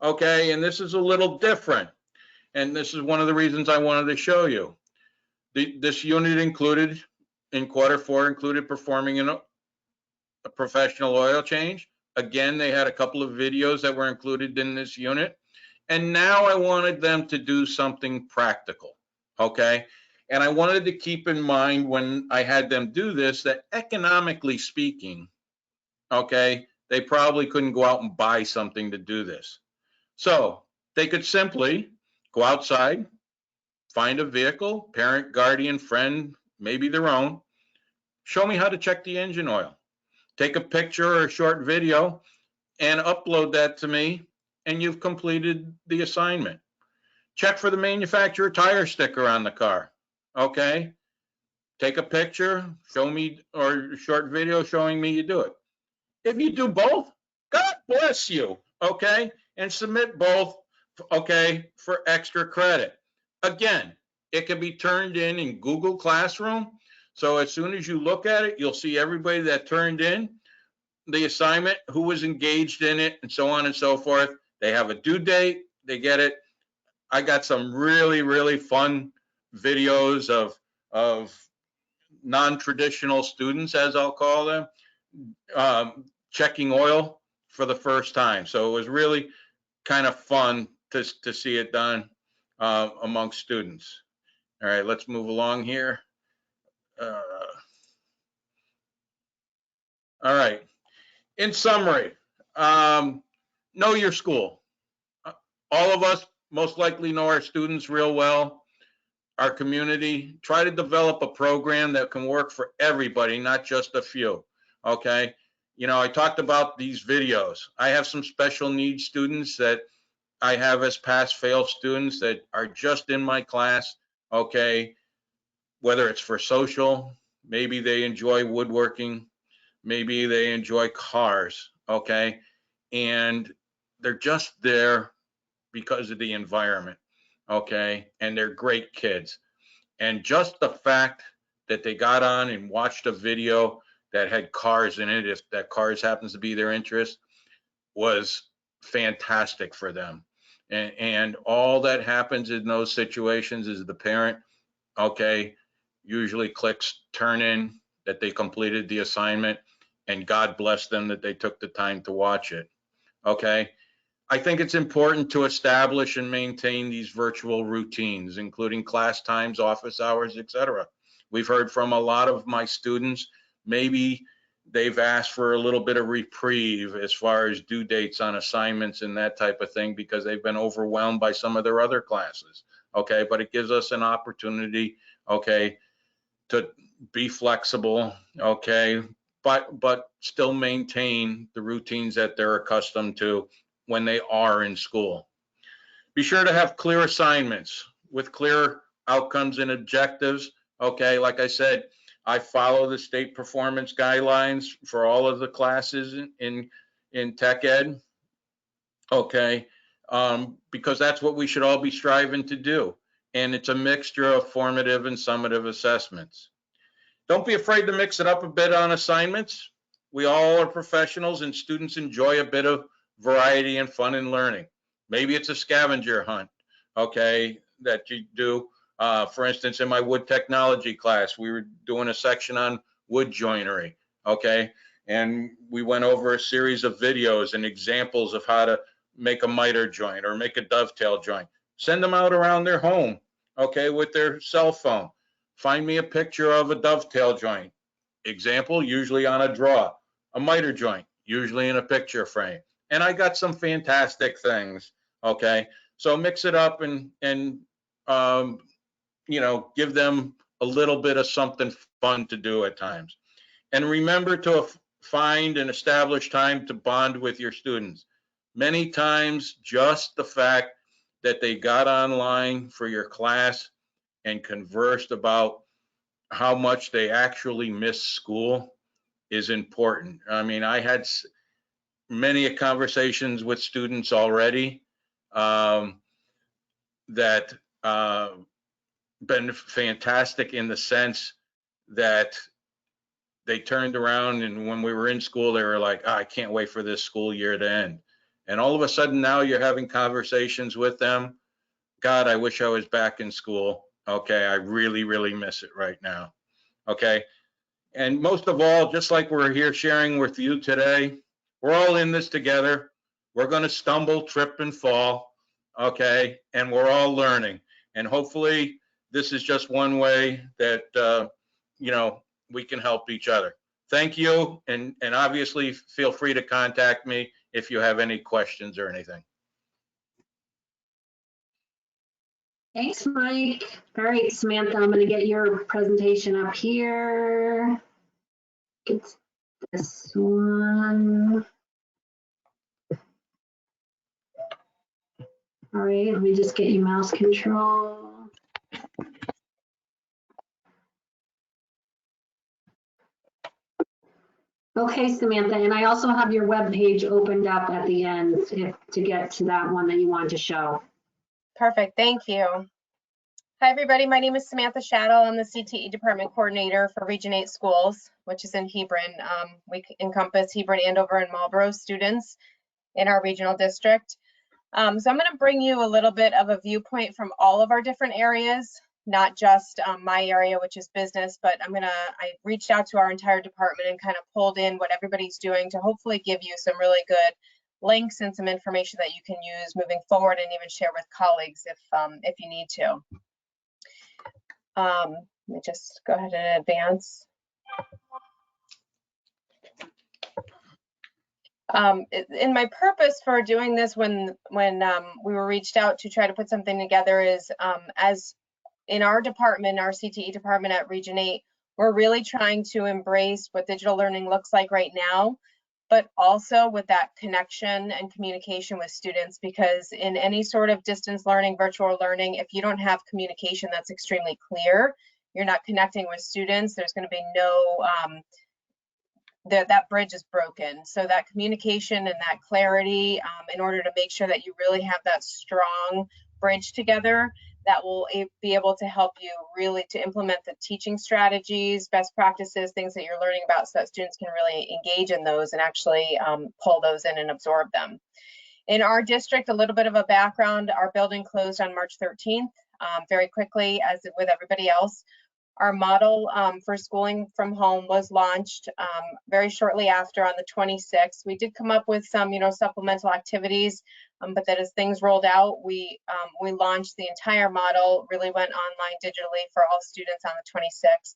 okay, and this is a little different. And this is one of the reasons I wanted to show you. This unit included, in Q4, included performing a professional oil change. Again, they had a couple of videos that were included in this unit. And now I wanted them to do something practical, okay? And I wanted to keep in mind when I had them do this that economically speaking, okay, they probably couldn't go out and buy something to do this. So they could simply go outside, find a vehicle, parent, guardian, friend, maybe their own, show me how to check the engine oil. Take a picture or a short video and upload that to me, and you've completed the assignment. Check for the manufacturer tire sticker on the car, okay? Take a picture, show me, or a short video showing me you do it. If you do both, God bless you, okay? And submit both, okay, for extra credit. Again, it can be turned in Google Classroom. So as soon as you look at it, you'll see everybody that turned in the assignment, who was engaged in it, and so on and so forth. They have a due date, they get it. I got some really, really fun videos of non-traditional students, as I'll call them, checking oil for the first time. So it was really kind of fun to see it done amongst students. All right, let's move along here. All right. In summary, know your school. All of us most likely know our students real well, our community. Try to develop a program that can work for everybody, not just a few, okay? You know, I talked about these videos. I have some special needs students that I have as pass-fail students that are just in my class, okay? Whether it's for social, maybe they enjoy woodworking, maybe they enjoy cars, okay? And they're just there because of the environment, okay? And they're great kids. And just the fact that they got on and watched a video that had cars in it, if that cars happens to be their interest, was fantastic for them. And all that happens in those situations is the parent, okay, usually clicks turn in that they completed the assignment, and God bless them that they took the time to watch it, okay? I think it's important to establish and maintain these virtual routines, including class times, office hours, etc. We've heard from a lot of my students, maybe they've asked for a little bit of reprieve as far as due dates on assignments and that type of thing because they've been overwhelmed by some of their other classes, okay? But it gives us an opportunity, okay, to be flexible, okay, but still maintain the routines that they're accustomed to when they are in school. Be sure to have clear assignments with clear outcomes and objectives. Okay, like I said, I follow the state performance guidelines for all of the classes in tech ed. Okay, because that's what we should all be striving to do. And it's a mixture of formative and summative assessments. Don't be afraid to mix it up a bit on assignments. We all are professionals and students enjoy a bit of variety and fun in learning. Maybe it's a scavenger hunt, okay, that you do. For instance, in my wood technology class, we were doing a section on wood joinery, okay? And we went over a series of videos and examples of how to make a miter joint or make a dovetail joint. Send them out around their home, okay, with their cell phone. Find me a picture of a dovetail joint. Example, usually on a draw. A miter joint, usually in a picture frame. And I got some fantastic things, okay? So mix it up and you know, give them a little bit of something fun to do at times. And remember to find and establish time to bond with your students. Many times, just the fact that they got online for your class and conversed about how much they actually miss school is important. I mean, I had many conversations with students already that been fantastic in the sense that they turned around and when we were in school, they were like, oh, I can't wait for this school year to end. And all of a sudden now you're having conversations with them. God, I wish I was back in school. Okay, I really, really miss it right now. Okay. And most of all, just like we're here sharing with you today, we're all in this together. We're going to stumble, trip, and fall. Okay. And we're all learning. And hopefully this is just one way that, you know, we can help each other. Thank you. And obviously feel free to contact me if you have any questions or anything. Thanks, Mike. All right, Samantha, I'm going to get your presentation up here. Get this one. All right, let me just get you mouse control. Okay, Samantha, and I also have your web page opened up at the end to get to that one that you want to show. Perfect, thank you. Hi, everybody. My name is Samantha Schadtle. I'm the CTE Department Coordinator for Region 8 Schools, which is in Hebron. We encompass Hebron, Andover, and Marlboro students in our regional district. So I'm going to bring you a little bit of a viewpoint from all of our different areas not just my area, which is business, but I reached out to our entire department and kind of pulled in what everybody's doing to hopefully give you some really good links and some information that you can use moving forward and even share with colleagues if you need to. Let me just go ahead and advance. In my purpose for doing this when we were reached out to try to put something together is as in our department, our CTE department at Region 8, we're really trying to embrace what digital learning looks like right now, but also with that connection and communication with students, because in any sort of distance learning, virtual learning, if you don't have communication that's extremely clear, you're not connecting with students, there's going to be no, that bridge is broken. So that communication and that clarity, in order to make sure that you really have that strong bridge together, that will be able to help you really to implement the teaching strategies, best practices, things that you're learning about, so that students can really engage in those and actually pull those in and absorb them. In our district, a little bit of a background, our building closed on March 13th, very quickly, as with everybody else. Our model for schooling from home was launched very shortly after on the 26th. We did come up with some, supplemental activities, but that as things rolled out, we launched the entire model, really went online digitally for all students on the 26th.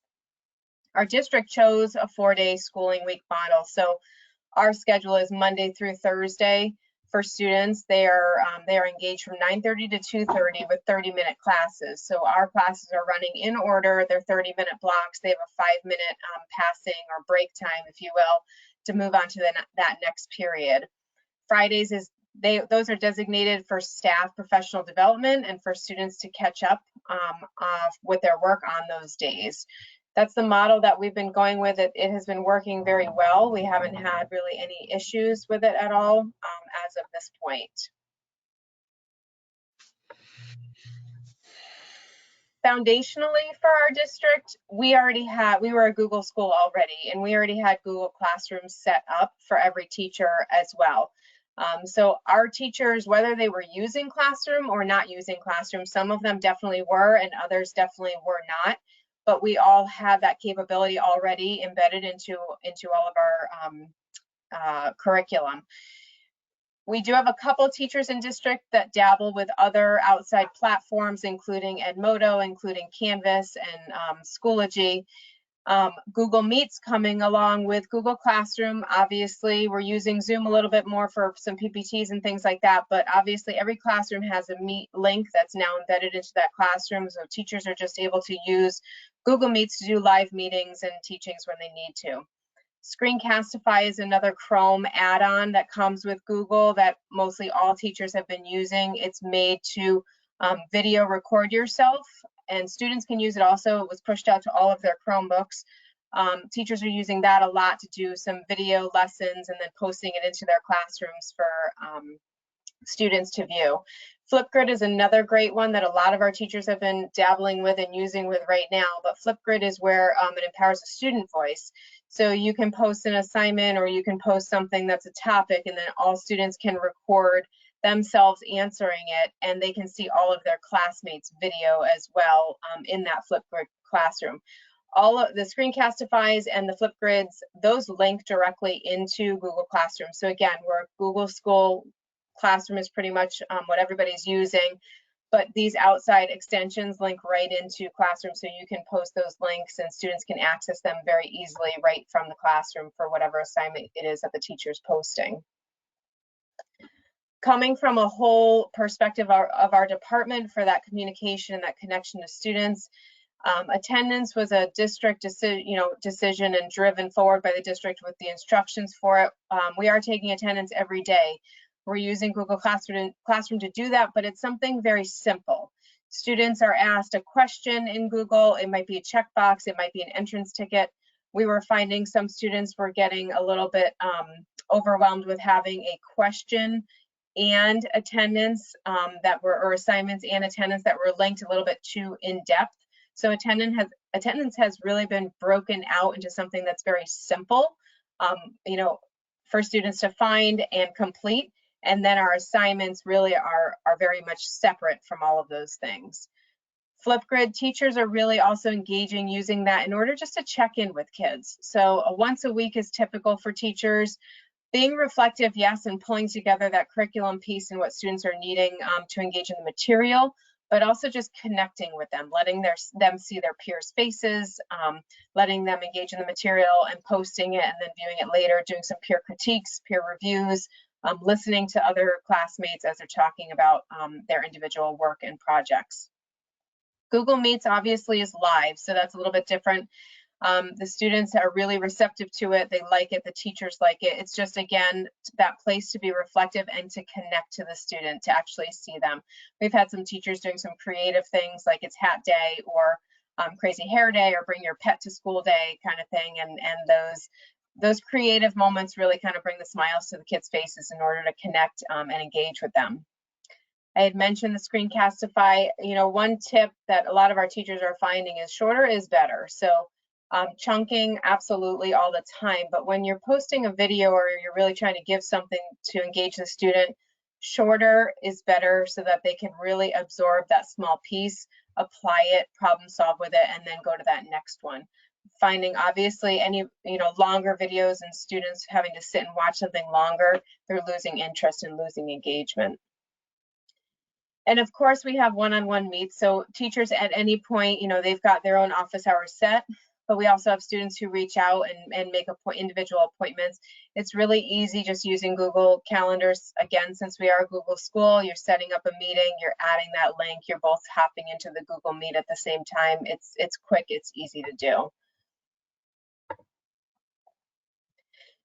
Our district chose a 4-day schooling week model. So our schedule is Monday through Thursday. For students, they are engaged from 9:30 to 2:30 with 30-minute classes. So our classes are running in order. They're 30-minute blocks. They have a 5-minute passing or break time, if you will, to move on to that next period. Fridays those are designated for staff professional development and for students to catch up with their work on those days. That's the model that we've been going with. It has been working very well. We haven't had really any issues with it at all as of this point. Foundationally for our district, we were a Google school already, and we already had Google Classrooms set up for every teacher as well. So our teachers, whether they were using Classroom or not using Classroom, some of them definitely were and others definitely were not. But we all have that capability already embedded into all of our curriculum. We do have a couple teachers in district that dabble with other outside platforms, including Edmodo, including Canvas and Schoology. Google Meet's coming along with Google Classroom. Obviously, we're using Zoom a little bit more for some PPTs and things like that, but obviously every classroom has a Meet link that's now embedded into that classroom, so teachers are just able to use Google Meets to do live meetings and teachings when they need to. Screencastify is another Chrome add-on that comes with Google that mostly all teachers have been using. It's made to video record yourself, and students can use it also. It was pushed out to all of their Chromebooks. Teachers are using that a lot to do some video lessons and then posting it into their classrooms for students to view. Flipgrid is another great one that a lot of our teachers have been dabbling with and using with right now, but Flipgrid is where it empowers a student voice. So you can post an assignment or you can post something that's a topic, and then all students can record themselves answering it, and they can see all of their classmates' video as well in that Flipgrid classroom. All of the Screencastifies and the Flipgrids, those link directly into Google Classroom. So again, we're a Google School Classroom is pretty much what everybody's using, but these outside extensions link right into Classroom, so you can post those links and students can access them very easily right from the classroom for whatever assignment it is that the teacher's posting. Coming from a whole perspective of our department for that communication and that connection to students, attendance was a district decision and driven forward by the district with the instructions for it. We are taking attendance every day. We're using Google Classroom to do that, but it's something very simple. Students are asked a question in Google. It might be a checkbox. It might be an entrance ticket. We were finding some students were getting a little bit overwhelmed with having a question and attendance or assignments and attendance that were linked a little bit too in depth. So attendance has really been broken out into something that's very simple, for students to find and complete. And then our assignments really are very much separate from all of those things. Flipgrid, teachers are really also engaging using that in order just to check in with kids. So once a week is typical for teachers. Being reflective, yes, and pulling together that curriculum piece and what students are needing to engage in the material, but also just connecting with them, letting them see their peers' faces, letting them engage in the material and posting it and then viewing it later, doing some peer critiques, peer reviews, listening to other classmates as they're talking about their individual work and projects. Google Meets obviously is live, so that's a little bit different. The students are really receptive to it. They like it. The teachers like it. It's just, again, that place to be reflective and to connect to the student, to actually see them. We've had some teachers doing some creative things like it's hat day or crazy hair day or bring your pet to school day kind of thing. And those creative moments really kind of bring the smiles to the kids' faces in order to connect and engage with them. I had mentioned the Screencastify. You know, one tip that a lot of our teachers are finding is shorter is better. So chunking, absolutely, all the time. But when you're posting a video or you're really trying to give something to engage the student, shorter is better so that they can really absorb that small piece, apply it, problem solve with it, and then go to that next one. Finding obviously any longer videos and students having to sit and watch something longer, they're losing interest and losing engagement. And of course, we have one-on-one meets. So teachers at any point, they've got their own office hours set, but we also have students who reach out and make individual appointments. It's really easy just using Google Calendars. Again, since we are a Google school, you're setting up a meeting, you're adding that link, you're both hopping into the Google Meet at the same time. It's quick, it's easy to do.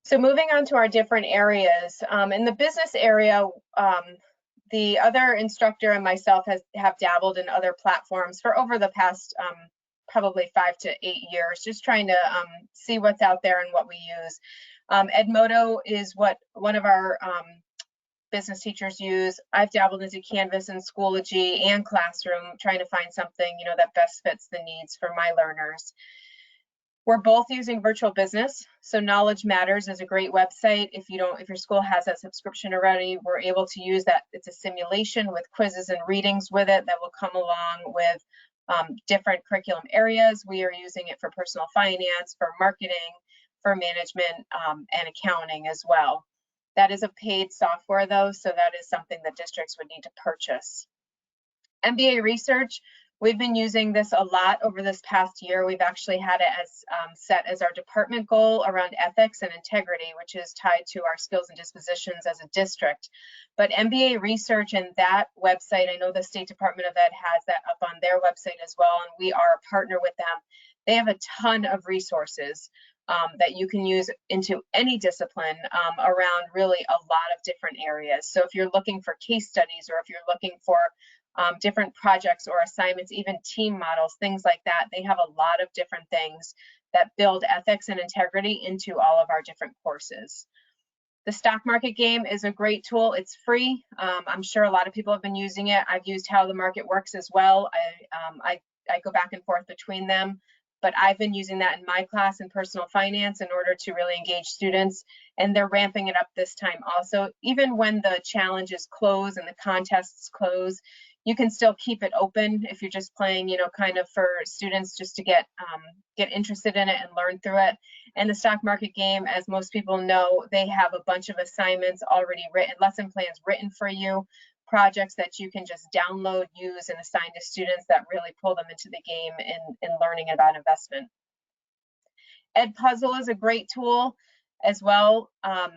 So moving on to our different areas. In the business area, the other instructor and myself have dabbled in other platforms for over the past probably 5 to 8 years, just trying to see what's out there and what we use. Edmodo is what one of our business teachers use. I've dabbled into Canvas and Schoology and Classroom, trying to find something that best fits the needs for my learners. We're both using Virtual Business, so Knowledge Matters is a great website. If your school has that subscription already, we're able to use that. It's a simulation with quizzes and readings with it that will come along with different curriculum areas. We are using it for personal finance, for marketing, for management, and accounting as well. That is a paid software though, so that is something that districts would need to purchase. MBA Research, we've been using this a lot over this past year. We've actually had it as set as our department goal around ethics and integrity, which is tied to our skills and dispositions as a district. But MBA Research and that website, I know the State Department of Ed has that up on their website as well, and we are a partner with them. They have a ton of resources that you can use into any discipline around really a lot of different areas. So if you're looking for case studies, or if you're looking for different projects or assignments, even team models, things like that, they have a lot of different things that build ethics and integrity into all of our different courses. The stock market game is a great tool. It's free. I'm sure a lot of people have been using it. I've used How the Market Works as well. I go back and forth between them, but I've been using that in my class in personal finance in order to really engage students, and they're ramping it up this time also. Even when the challenges close and the contests close, you can still keep it open if you're just playing, kind of for students just to get interested in it and learn through it. And the stock market game, as most people know, they have a bunch of assignments already written, lesson plans written for you, projects that you can just download, use, and assign to students that really pull them into the game in learning about investment. Edpuzzle is a great tool as well. A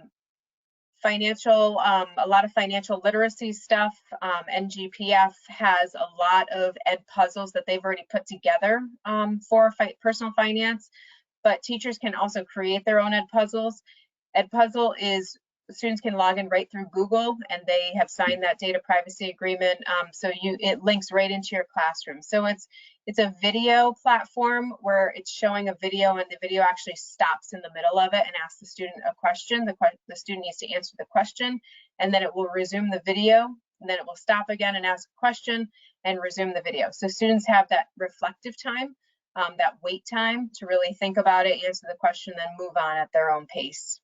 lot of financial literacy stuff. NGPF has a lot of Edpuzzles that they've already put together for personal finance, but teachers can also create their own Edpuzzles. Edpuzzle is, students can log in right through Google, and they have signed that data privacy agreement, so it links right into your classroom. So it's a video platform where it's showing a video, and the video actually stops in the middle of it and asks the student a question. The student needs to answer the question, and then it will resume the video, and then it will stop again and ask a question and resume the video. So students have that reflective time, that wait time to really think about it, answer the question, then move on at their own pace.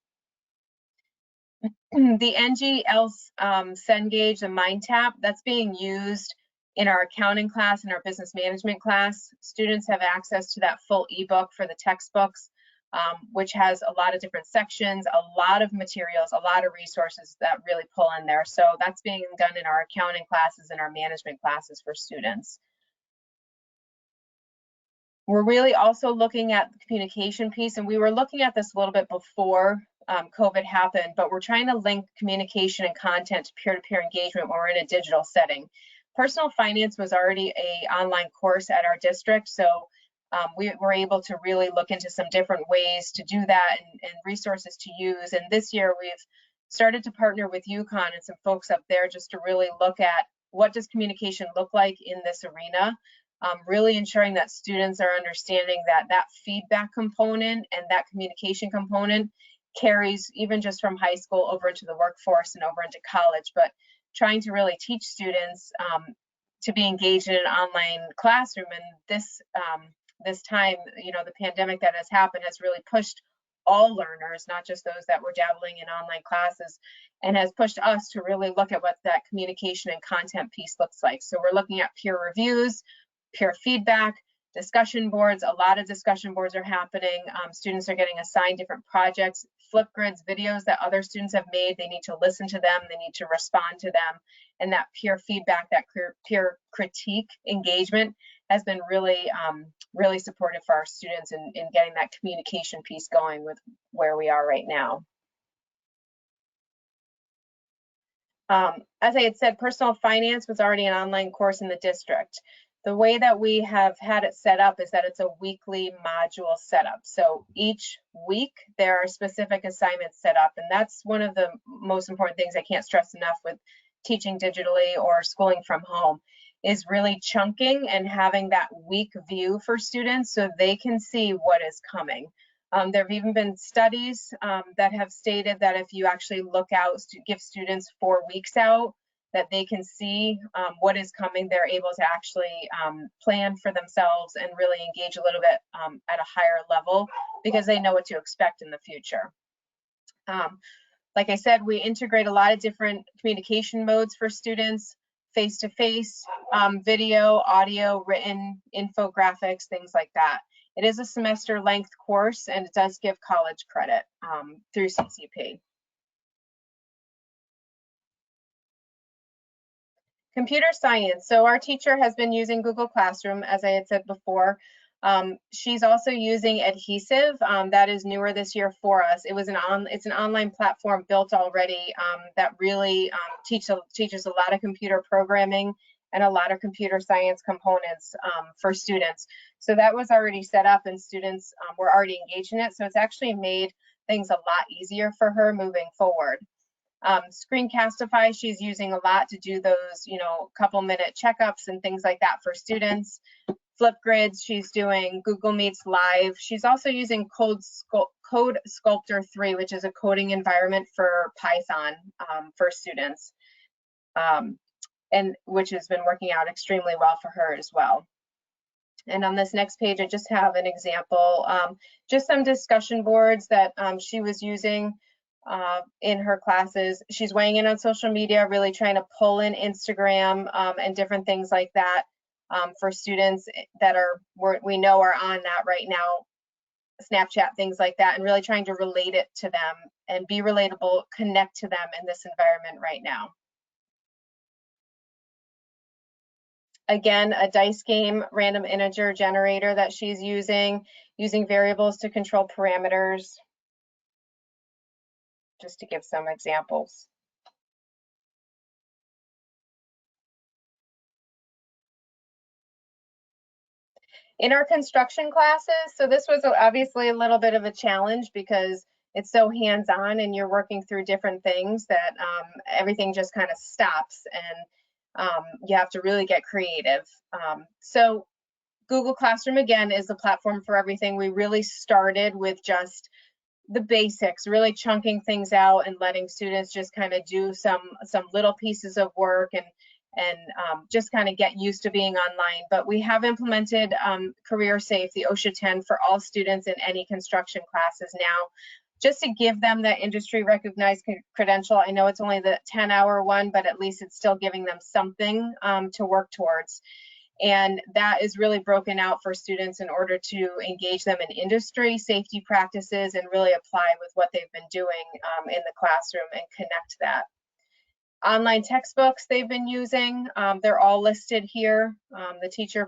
The NGL Cengage, the MindTap, that's being used In our accounting class and our business management class, students have access to that full ebook for the textbooks, which has a lot of different sections, a lot of materials, a lot of resources that really pull in there. So that's being done in our accounting classes and our management classes for students. We're really also looking at the communication piece, and we were looking at this a little bit before COVID happened, but we're trying to link communication and content to peer-to-peer engagement when we're in a digital setting. Personal finance was already an online course at our district, so we were able to really look into some different ways to do that and resources to use. And this year we've started to partner with UConn and some folks up there just to really look at what does communication look like in this arena, really ensuring that students are understanding that that feedback component and that communication component carries even just from high school over into the workforce and over into college, but trying to really teach students to be engaged in an online classroom. And this time, you know, the pandemic that has happened has really pushed all learners, not just those that were dabbling in online classes, and has pushed us to really look at what that communication and content piece looks like. So we're looking at peer reviews, peer feedback, discussion boards. A lot of discussion boards are happening. Students are getting assigned different projects, Flipgrids, videos that other students have made. They need to listen to them, they need to respond to them. And that peer feedback, that peer critique engagement has been really, really supportive for our students in getting that communication piece going with where we are right now. As I had said, personal finance was already an online course in the district. The way that we have had it set up is that it's a weekly module setup. So each week there are specific assignments set up, and that's one of the most important things I can't stress enough with teaching digitally or schooling from home, is really chunking and having that week view for students so they can see what is coming. There have even been studies that have stated that if you actually look out, give students 4 weeks out, that they can see what is coming, they're able to actually plan for themselves and really engage a little bit at a higher level because they know what to expect in the future. Like I said, we integrate a lot of different communication modes for students, face-to-face, video, audio, written, infographics, things like that. It is a semester length course and it does give college credit through CCP. Computer science. So our teacher has been using Google Classroom, as I had said before. She's also using Adhesive. That is newer this year for us. It's an online platform built already that really teaches a lot of computer programming and a lot of computer science components for students. So that was already set up and students were already engaged in it. So it's actually made things a lot easier for her moving forward. Screencastify, she's using a lot to do those, you know, couple-minute checkups and things like that for students. Flipgrids, she's doing Google Meets Live. She's also using Code Sculptor 3, which is a coding environment for Python for students, and which has been working out extremely well for her as well. And on this next page, I just have an example, just some discussion boards that she was using in her classes. She's weighing in on social media, really trying to pull in Instagram and different things like that for students that we know are on that right now, Snapchat, things like that, and really trying to relate it to them and be relatable, connect to them in this environment right now. Again, a dice game random integer generator that she's using variables to control parameters, just to give some examples. In our construction classes, so this was obviously a little bit of a challenge because it's so hands-on and you're working through different things that everything just kind of stops and you have to really get creative. So Google Classroom, again, is the platform for everything. We really started with just the basics, really chunking things out and letting students just kind of do some little pieces of work and just kind of get used to being online. But we have implemented Career Safe, the OSHA 10 for all students in any construction classes now, just to give them that industry recognized credential. I know it's only the 10-hour one, but at least it's still giving them something to work towards. And that is really broken out for students in order to engage them in industry, safety practices, and really apply with what they've been doing in the classroom and connect that. Online textbooks they've been using, they're all listed here. The teacher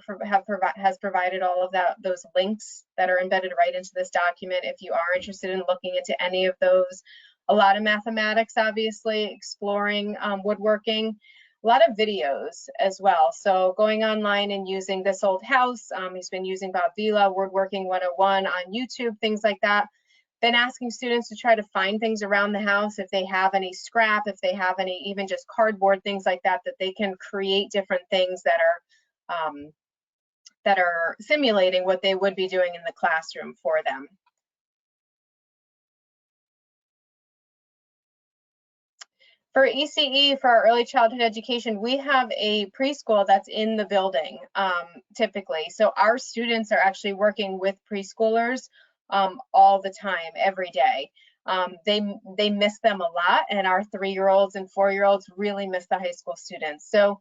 has provided all of those links that are embedded right into this document if you are interested in looking into any of those. A lot of mathematics, obviously, exploring woodworking, a lot of videos as well. So going online and using This Old House, he's been using Bob Vila, Woodworking 101 on YouTube, things like that. Been asking students to try to find things around the house, if they have any scrap, if they have any even just cardboard, things like that, that they can create different things that are simulating what they would be doing in the classroom for them. For ECE, for our early childhood education, we have a preschool that's in the building typically. So our students are actually working with preschoolers all the time, every day. They miss them a lot, and our 3-year-olds and 4-year-olds really miss the high school students. So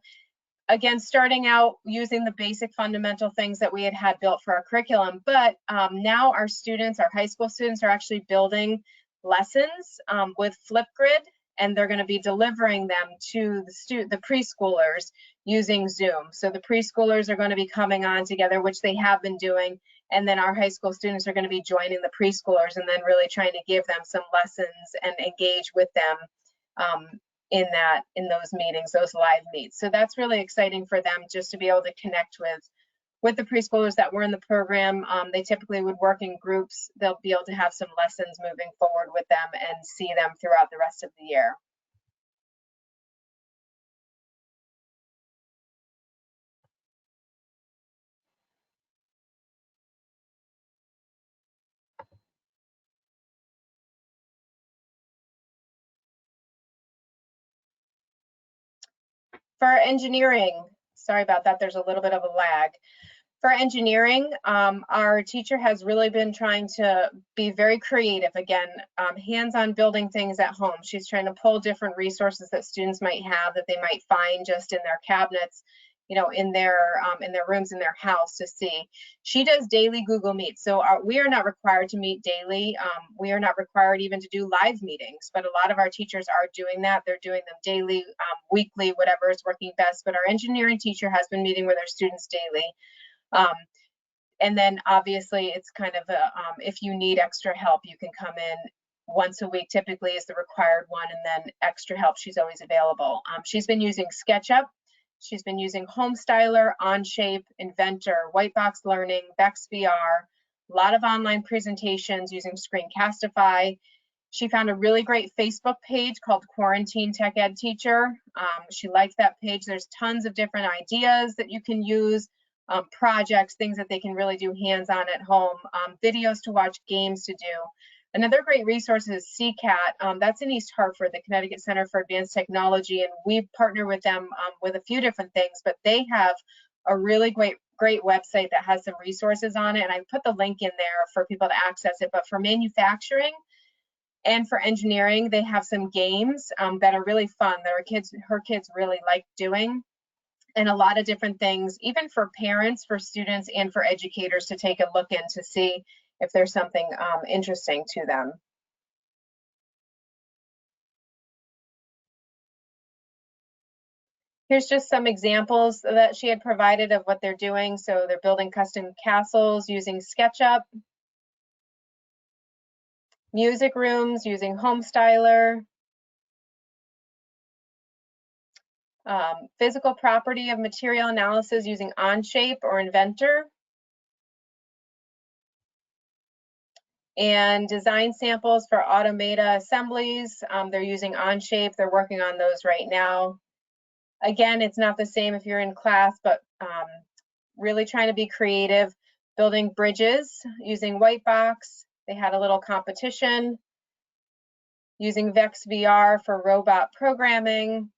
again, starting out using the basic fundamental things that we had built for our curriculum, but now our students, our high school students, are actually building lessons with Flipgrid, and they're going to be delivering them to the preschoolers using Zoom. So the preschoolers are going to be coming on together, which they have been doing, and then our high school students are going to be joining the preschoolers and then really trying to give them some lessons and engage with them in those meetings, those live meets. So that's really exciting for them, just to be able to connect with the preschoolers that were in the program. They typically would work in groups. They'll be able to have some lessons moving forward with them and see them throughout the rest of the year. For engineering, sorry about that, there's a little bit of a lag. For engineering, our teacher has really been trying to be very creative. Again, hands-on building things at home. She's trying to pull different resources that students might have, that they might find just in their cabinets, you know, in their rooms in their house to see. She does daily Google Meet. So we are not required to meet daily. We are not required even to do live meetings, but a lot of our teachers are doing that. They're doing them daily, weekly, whatever is working best. But our engineering teacher has been meeting with our students daily. And then obviously it's kind of if you need extra help, you can come in once a week, typically is the required one, and then extra help, she's always available. She's been using SketchUp. She's been using Homestyler, Onshape, Inventor, Whitebox Learning, Bex VR, a lot of online presentations using Screencastify. She found a really great Facebook page called Quarantine Tech Ed Teacher. She liked that page. There's tons of different ideas that you can use. Projects, things that they can really do hands-on at home, videos to watch, games to do. Another great resource is CCAT. That's in East Hartford, the Connecticut Center for Advanced Technology, and we partner with them with a few different things, but they have a really great website that has some resources on it, and I put the link in there for people to access it. But for manufacturing and for engineering, they have some games that are really fun, that her kids really like doing. And a lot of different things, even for parents, for students, and for educators to take a look in to see if there's something interesting to them. Here's just some examples that she had provided of what they're doing. So they're building custom castles using SketchUp, music rooms using Homestyler, physical property of material analysis using Onshape or Inventor, and design samples for automata assemblies. They're using Onshape. They're working on those right now. Again, it's not the same if you're in class, but really trying to be creative, building bridges using Whitebox. They had a little competition using Vex VR for robot programming.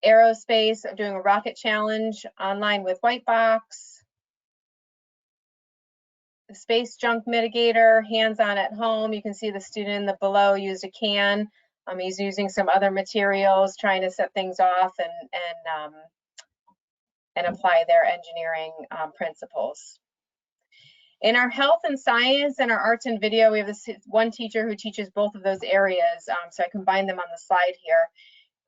Aerospace, doing a rocket challenge online with Whitebox. space junk mitigator, hands-on at home. You can see the student in the below used a can. He's using some other materials, trying to set things off and apply their engineering principles. In our health and science and our arts and video, we have this one teacher who teaches both of those areas. So I combined them on the slide here.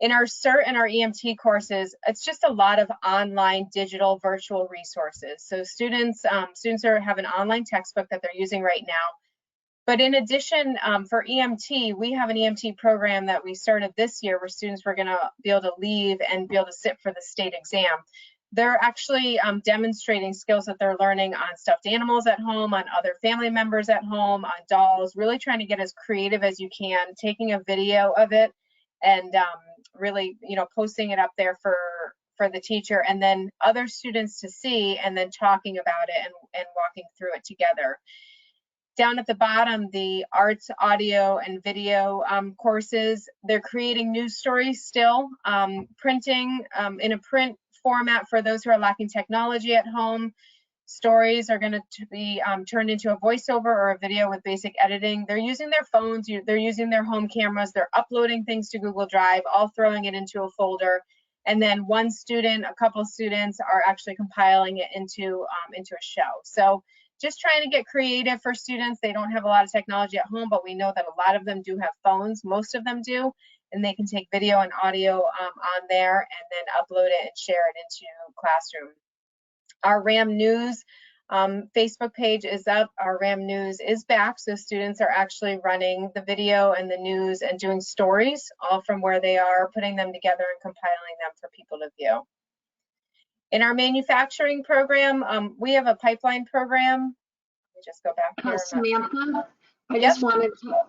In our CERT and our EMT courses, it's just a lot of online, digital, virtual resources. So students have an online textbook that they're using right now. But in addition, for EMT, we have an EMT program that we started this year where students were gonna be able to leave and be able to sit for the state exam. They're actually demonstrating skills that they're learning on stuffed animals at home, on other family members at home, on dolls, really trying to get as creative as you can, taking a video of it and really, posting it up there for the teacher and then other students to see and then talking about it and walking through it together. Down at the bottom, the arts, audio, and video courses, they're creating news stories still, printing in a print format for those who are lacking technology at home. Stories are going to be turned into a voiceover or a video with basic editing. They're using their phones, they're using their home cameras, they're uploading things to Google Drive, all throwing it into a folder. And then one student, a couple students are actually compiling it into a show. So just trying to get creative for students. They don't have a lot of technology at home, but we know that a lot of them do have phones. Most of them do, and they can take video and audio on there and then upload it and share it into Classroom. Our RAM News Facebook page is up. Our RAM News is back, so students are actually running the video and the news and doing stories all from where they are, putting them together and compiling them for people to view. In our manufacturing program, we have a pipeline program. Let me just go back here. Samantha,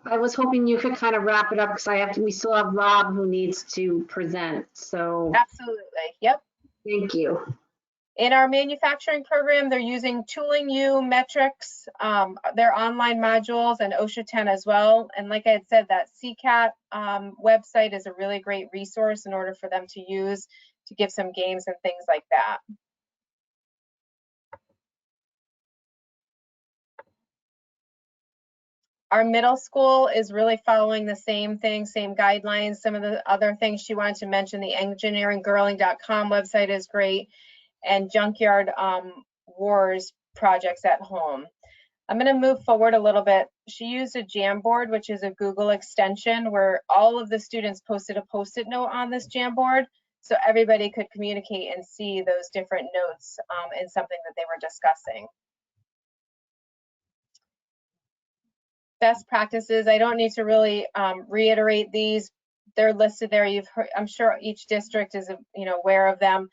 I was hoping you could kind of wrap it up because we still have Rob who needs to present. So absolutely, yep. Thank you. In our manufacturing program, they're using Tooling U, Metrics, their online modules, and OSHA 10 as well. And like I had said, that CCAT website is a really great resource in order for them to use to give some games and things like that. Our middle school is really following the same thing, same guidelines. Some of the other things she wanted to mention, the engineeringgirling.com website is great, and Junkyard Wars projects at home. I'm going to move forward a little bit. She used a Jamboard, which is a Google extension where all of the students posted a Post-it note on this Jamboard, so everybody could communicate and see those different notes in something that they were discussing. Best practices, I don't need to really reiterate these. They're listed there. You've heard, I'm sure each district is aware of them.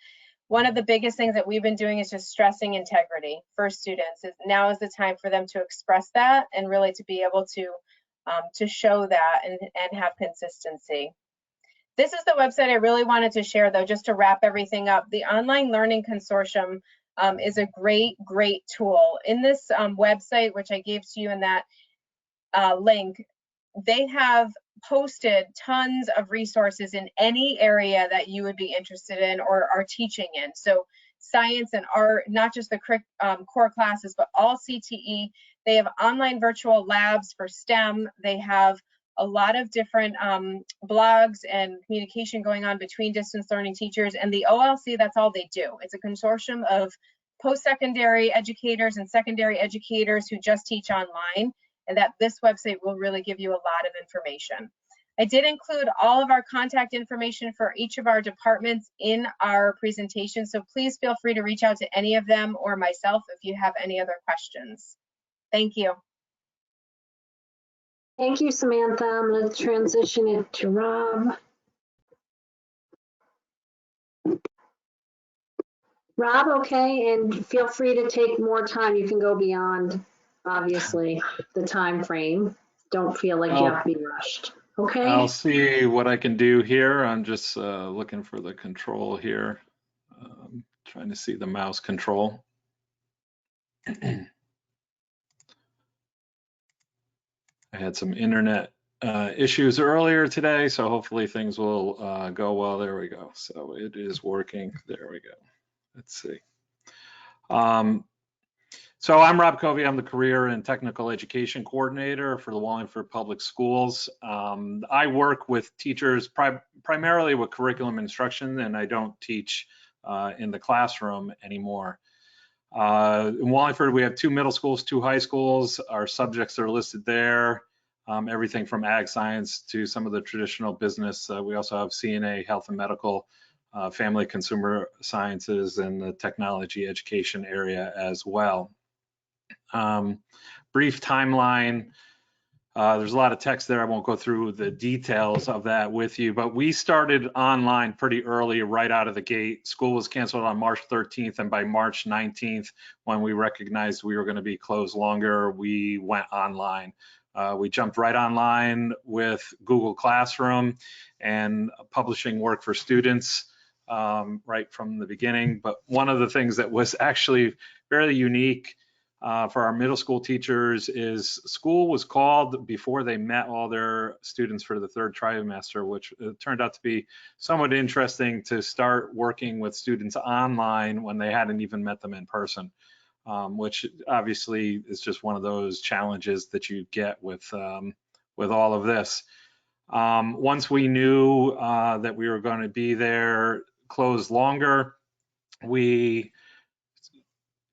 One of the biggest things that we've been doing is just stressing integrity for students. Now is the time for them to express that and really to be able to show that and have consistency. This is the website I really wanted to share, though, just to wrap everything up. The Online Learning Consortium is a great tool. In this website, which I gave to you in that link, they have posted tons of resources in any area that you would be interested in or are teaching in. So science and art, not just the core classes, but all CTE. They have online virtual labs for STEM. They have a lot of different blogs and communication going on between distance learning teachers. And the OLC, that's all they do. It's a consortium of post-secondary educators and secondary educators who just teach online, and that this website will really give you a lot of information. I did include all of our contact information for each of our departments in our presentation, so please feel free to reach out to any of them or myself if you have any other questions. Thank you. Thank you, Samantha. I'm going to transition it to Rob. Rob, okay, and feel free to take more time. You can go beyond, obviously, the time frame. Don't feel like you have to be rushed. Okay. I'll see what I can do here. I'm just looking for the control here. Trying to see the mouse control. I had some internet issues earlier today, so hopefully things will go well. There we go. So it is working. There we go. Let's see. So I'm Rob Kovi. I'm the Career and Technical Education Coordinator for the Wallingford Public Schools. I work with teachers primarily with curriculum instruction, and I don't teach in the classroom anymore. In Wallingford, we have 2 middle schools, 2 high schools. Our subjects are listed there, everything from ag science to some of the traditional business. We also have CNA, health and medical, family consumer sciences, and the technology education area as well. Brief timeline. There's a lot of text there. I won't go through the details of that with you, but we started online pretty early, right out of the gate. School was canceled on March 13th, and by March 19th, when we recognized we were going to be closed longer, we went online. We jumped right online with Google Classroom and publishing work for students right from the beginning. But one of the things that was actually fairly unique for our middle school teachers is school was called before they met all their students for the 3rd trimester, which turned out to be somewhat interesting to start working with students online when they hadn't even met them in person, which obviously is just one of those challenges that you get with all of this. Once we knew that we were going to be there closed longer, we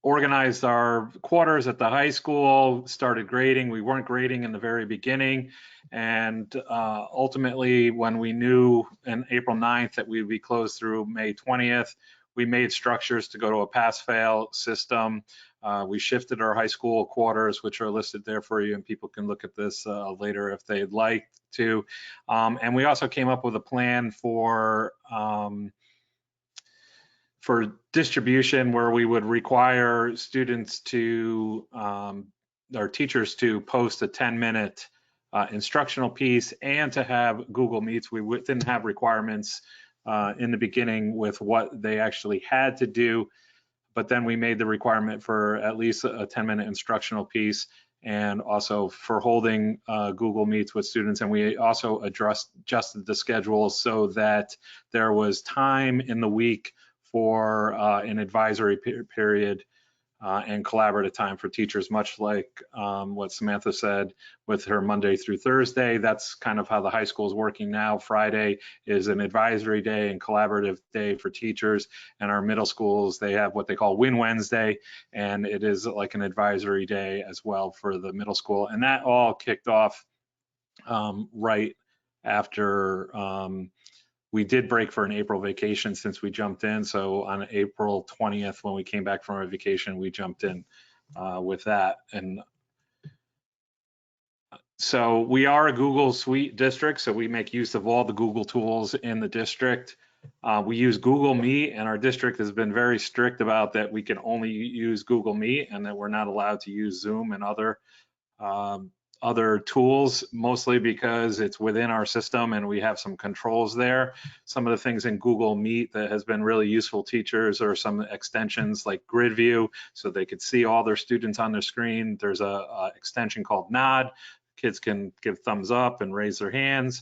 organized our quarters at the high school, started grading. We weren't grading in the very beginning. And ultimately, when we knew on April 9th that we would be closed through May 20th, we made structures to go to a pass-fail system. We shifted our high school quarters, which are listed there for you, and people can look at this later if they'd like to. And we also came up with a plan for distribution where we would require students to, or teachers to post a 10-minute instructional piece and to have Google Meets. We didn't have requirements in the beginning with what they actually had to do, but then we made the requirement for at least a 10-minute instructional piece and also for holding Google Meets with students. And we also adjusted the schedule so that there was time in the week for an advisory period and collaborative time for teachers, much like what Samantha said with her Monday through Thursday. That's kind of how the high school is working now. Friday is an advisory day and collaborative day for teachers, and our middle schools, they have what they call Win Wednesday, and it is like an advisory day as well for the middle school. And that all kicked off right after we did break for an April vacation since we jumped in. So on April 20th, when we came back from our vacation, we jumped in with that. And so we are a Google Suite district, so we make use of all the Google tools in the district. We use Google Meet, and our district has been very strict about that we can only use Google Meet and that we're not allowed to use Zoom and other tools, mostly because it's within our system and we have some controls there. Some of the things in Google Meet that has been really useful to teachers are some extensions like Grid View, so they could see all their students on their screen. There's a extension called Nod. Kids can give thumbs up and raise their hands.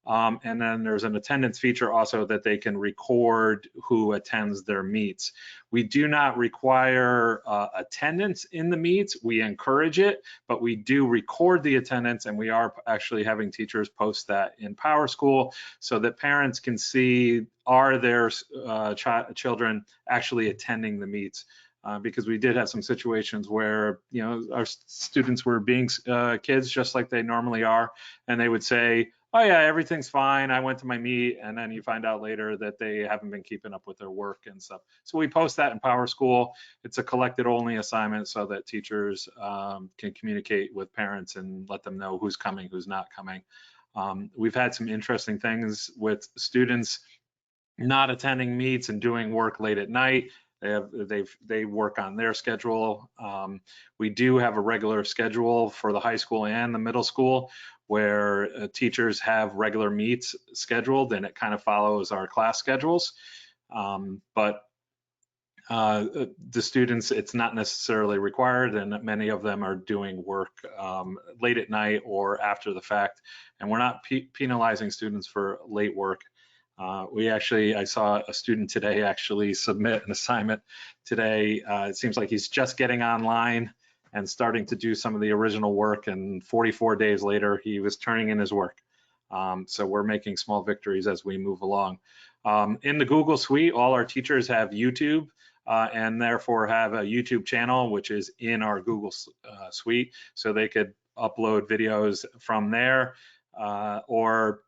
And then there's an attendance feature also that they can record who attends their meets. We do not require attendance in the meets. We encourage it, but we do record the attendance, and we are actually having teachers post that in PowerSchool so that parents can see are their children actually attending the meets. Because we did have some situations where, you know, our students were being kids just like they normally are, and they would say, oh yeah, everything's fine, I went to my meet, and then you find out later that they haven't been keeping up with their work and stuff. So we post that in PowerSchool. It's a collected only assignment so that teachers can communicate with parents and let them know who's coming, who's not coming. We've had some interesting things with students not attending meets and doing work late at night. They work on their schedule. We do have a regular schedule for the high school and the middle school where teachers have regular meets scheduled, and it kind of follows our class schedules. But the students, it's not necessarily required, and many of them are doing work late at night or after the fact. And we're not penalizing students for late work. I saw a student today actually submit an assignment today. It seems like he's just getting online and starting to do some of the original work, and 44 days later, he was turning in his work. So we're making small victories as we move along. In the Google Suite, all our teachers have YouTube and therefore have a YouTube channel, which is in our Google Suite. So they could upload videos from there or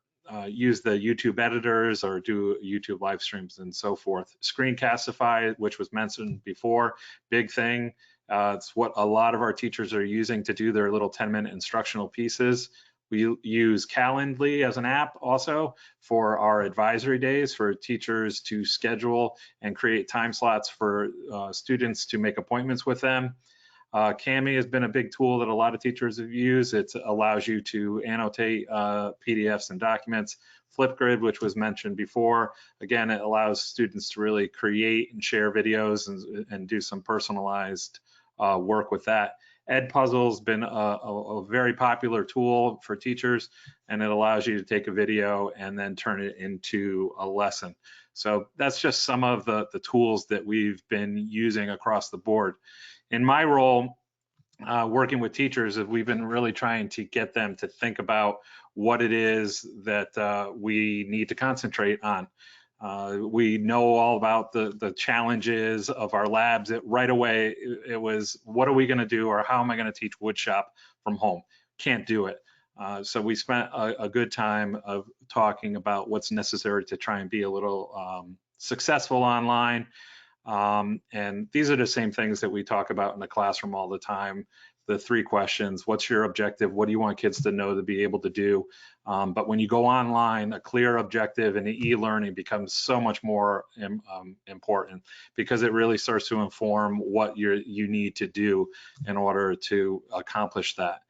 use the YouTube editors or do YouTube live streams and so forth. Screencastify, which was mentioned before, big thing. It's what a lot of our teachers are using to do their little 10-minute instructional pieces. We use Calendly as an app also for our advisory days for teachers to schedule and create time slots for students to make appointments with them. Cami has been a big tool that a lot of teachers have used. It allows you to annotate PDFs and documents. Flipgrid, which was mentioned before, again, it allows students to really create and share videos and do some personalized work with that. Edpuzzle's been a very popular tool for teachers, and it allows you to take a video and then turn it into a lesson. So that's just some of the tools that we've been using across the board. In my role, working with teachers, we've been really trying to get them to think about what it is that we need to concentrate on. We know all about the challenges of our labs. Right away, it was, what are we going to do, or how am I going to teach woodshop from home? Can't do it. So we spent a good time of talking about what's necessary to try and be a little successful online. And these are the same things that we talk about in the classroom all the time. The 3 questions: what's your objective? What do you want kids to know to be able to do? But when you go online, a clear objective and e-learning becomes so much more important, because it really starts to inform what you need to do in order to accomplish that.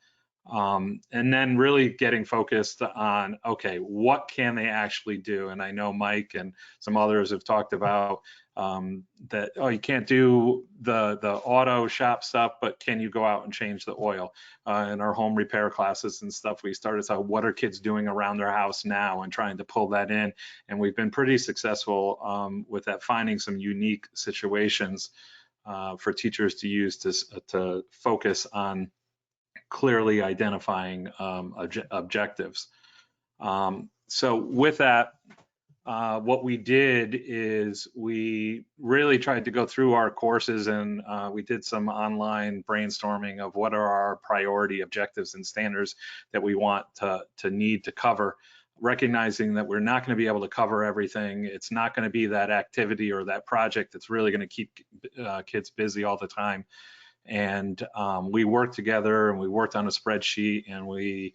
And then really getting focused on, okay, what can they actually do? And I know Mike and some others have talked about that, oh, you can't do the auto shop stuff, but can you go out and change the oil? In our home repair classes and stuff, we started to, what are kids doing around their house now, and trying to pull that in. And we've been pretty successful with that, finding some unique situations for teachers to use to focus on clearly identifying objectives. So with that, what we did is we really tried to go through our courses, and we did some online brainstorming of what are our priority objectives and standards that we want to need to cover, recognizing that we're not going to be able to cover everything. It's not going to be that activity or that project that's really going to keep kids busy all the time. And we worked together, and we worked on a spreadsheet, and we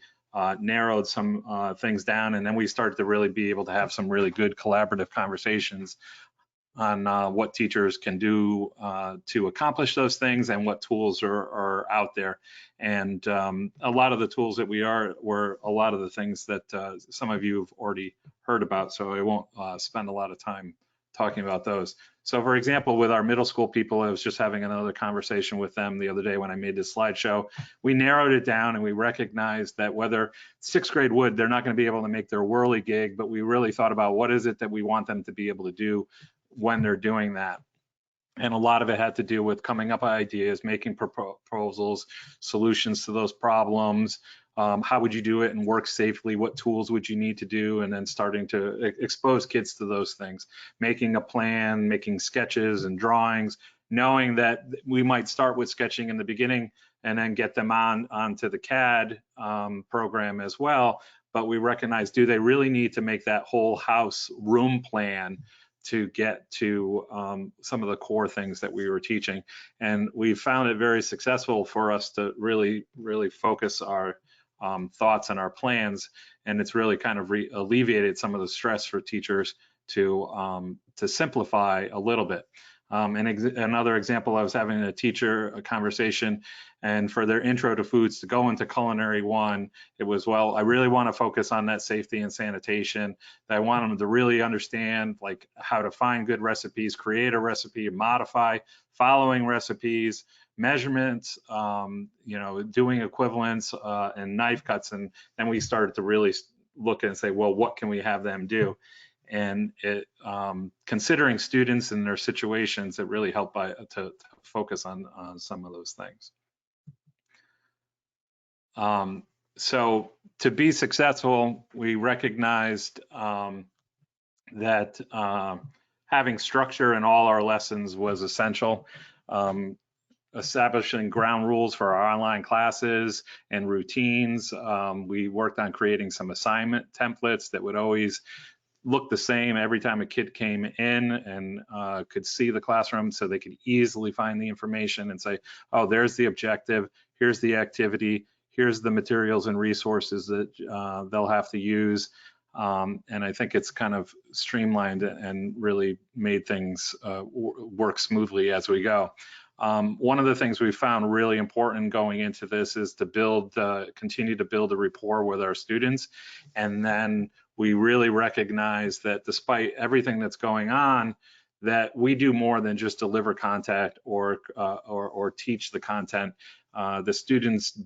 narrowed some things down, and then we started to really be able to have some really good collaborative conversations on what teachers can do to accomplish those things, and what tools are out there. And a lot of the tools that were a lot of the things that some of you have already heard about, so I won't spend a lot of time talking about those. So for example, with our middle school people, I was just having another conversation with them the other day when I made this slideshow. We narrowed it down, and we recognized that whether 6th grade would, they're not going to be able to make their whirly gig, but we really thought about what is it that we want them to be able to do when they're doing that. And a lot of it had to do with coming up with ideas, making proposals, solutions to those problems. How would you do it and work safely? What tools would you need to do? And then starting to expose kids to those things, making a plan, making sketches and drawings, knowing that we might start with sketching in the beginning and then get them onto the CAD program as well. But we recognize, do they really need to make that whole house room plan to get to some of the core things that we were teaching? And we found it very successful for us to really focus our thoughts and our plans, and it's really kind of alleviated some of the stress for teachers to simplify a little bit. Another example, I was having a conversation, and for their intro to foods to go into culinary 1, it was, well, I really want to focus on that safety and sanitation. I want them to really understand like how to find good recipes, create a recipe, modify following recipes, measurements, doing equivalents and knife cuts. And then we started to really look and say, well, what can we have them do? And considering students and their situations, it really helped to focus on some of those things. So to be successful, we recognized that having structure in all our lessons was essential. Establishing ground rules for our online classes and routines. We worked on creating some assignment templates that would always look the same every time a kid came in and could see the classroom, so they could easily find the information and say, oh, there's the objective, here's the activity, here's the materials and resources that they'll have to use. And I think it's kind of streamlined and really made things work smoothly as we go. One of the things we found really important going into this is to continue to build a rapport with our students. And then we really recognize that despite everything that's going on, that we do more than just deliver content or teach the content. The students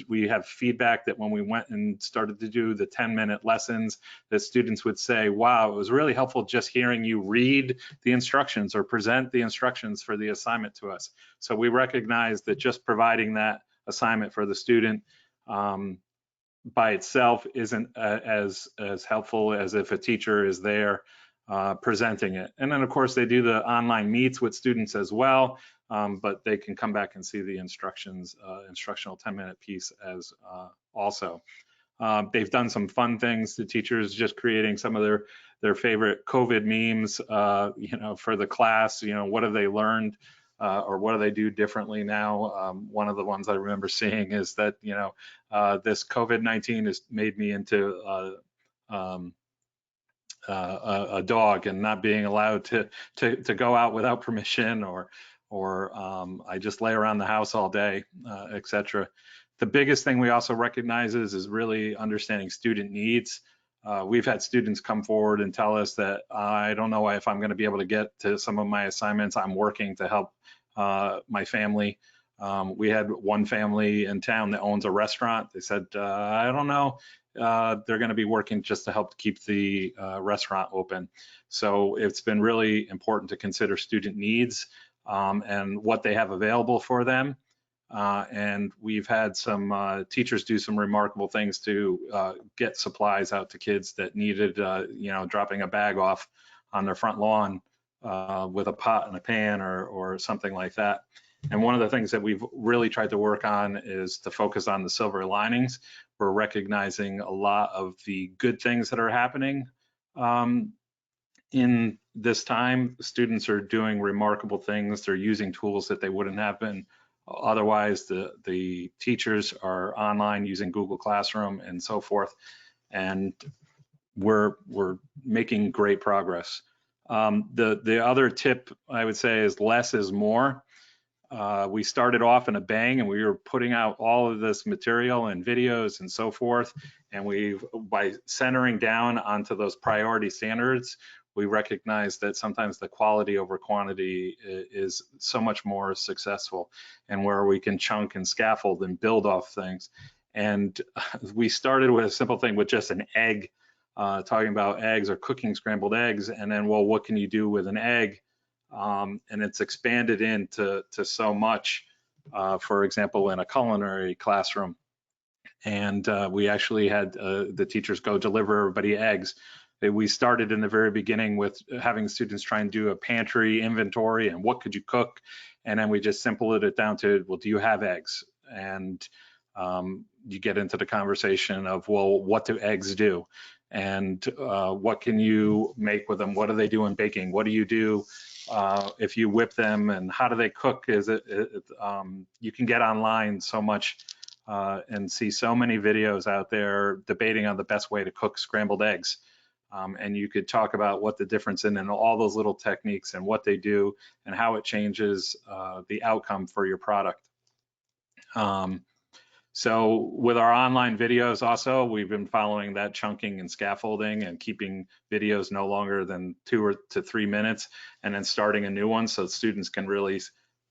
we have feedback that when we went and started to do the 10-minute lessons, that students would say, wow, it was really helpful just hearing you read the instructions or present the instructions for the assignment to us. So we recognize that just providing that assignment for the student by itself isn't as helpful as if a teacher is there presenting it. And then of course they do the online meets with students as well, but they can come back and see the instructional 10-minute piece as also. They've done some fun things, the teachers just creating some of their favorite COVID memes, for the class, what have they learned or what do they do differently now? One of the ones I remember seeing is that, this COVID-19 has made me into a dog and not being allowed to go out without permission, or I just lay around the house all day, etc. The biggest thing we also recognize is really understanding student needs. We've had students come forward and tell us that I don't know if I'm going to be able to get to some of my assignments. I'm working to help my family. We had one family in town that owns a restaurant. They said, I don't know, they're going to be working just to help keep the restaurant open. So it's been really important to consider student needs and what they have available for them. And we've had some teachers do some remarkable things to get supplies out to kids that needed, dropping a bag off on their front lawn with a pot and a pan or something like that. And one of the things that we've really tried to work on is to focus on the silver linings. We're recognizing a lot of the good things that are happening in this time. Students are doing remarkable things. They're using tools that they wouldn't have been otherwise. The teachers are online using Google Classroom and so forth. And we're making great progress. The other tip I would say is less is more. We started off in a bang and we were putting out all of this material and videos and so forth. And by centering down onto those priority standards, we recognize that sometimes the quality over quantity is so much more successful, and where we can chunk and scaffold and build off things. And we started with a simple thing with just an egg, talking about eggs or cooking scrambled eggs. And then, well, what can you do with an egg? And it's expanded into so much, for example, in a culinary classroom. And we actually had the teachers go deliver everybody eggs. We started in the very beginning with having students try and do a pantry inventory and what could you cook? And then we just simplified it down to, well, do you have eggs? And you get into the conversation of, well, what do eggs do? And what can you make with them? What do they do in baking? What do you do if you whip them, and how do they cook? You can get online so much and see so many videos out there debating on the best way to cook scrambled eggs. And you could talk about what the difference in all those little techniques and what they do and how it changes the outcome for your product. So with our online videos also, we've been following that chunking and scaffolding and keeping videos no longer than 2 to 3 minutes, and then starting a new one so students can really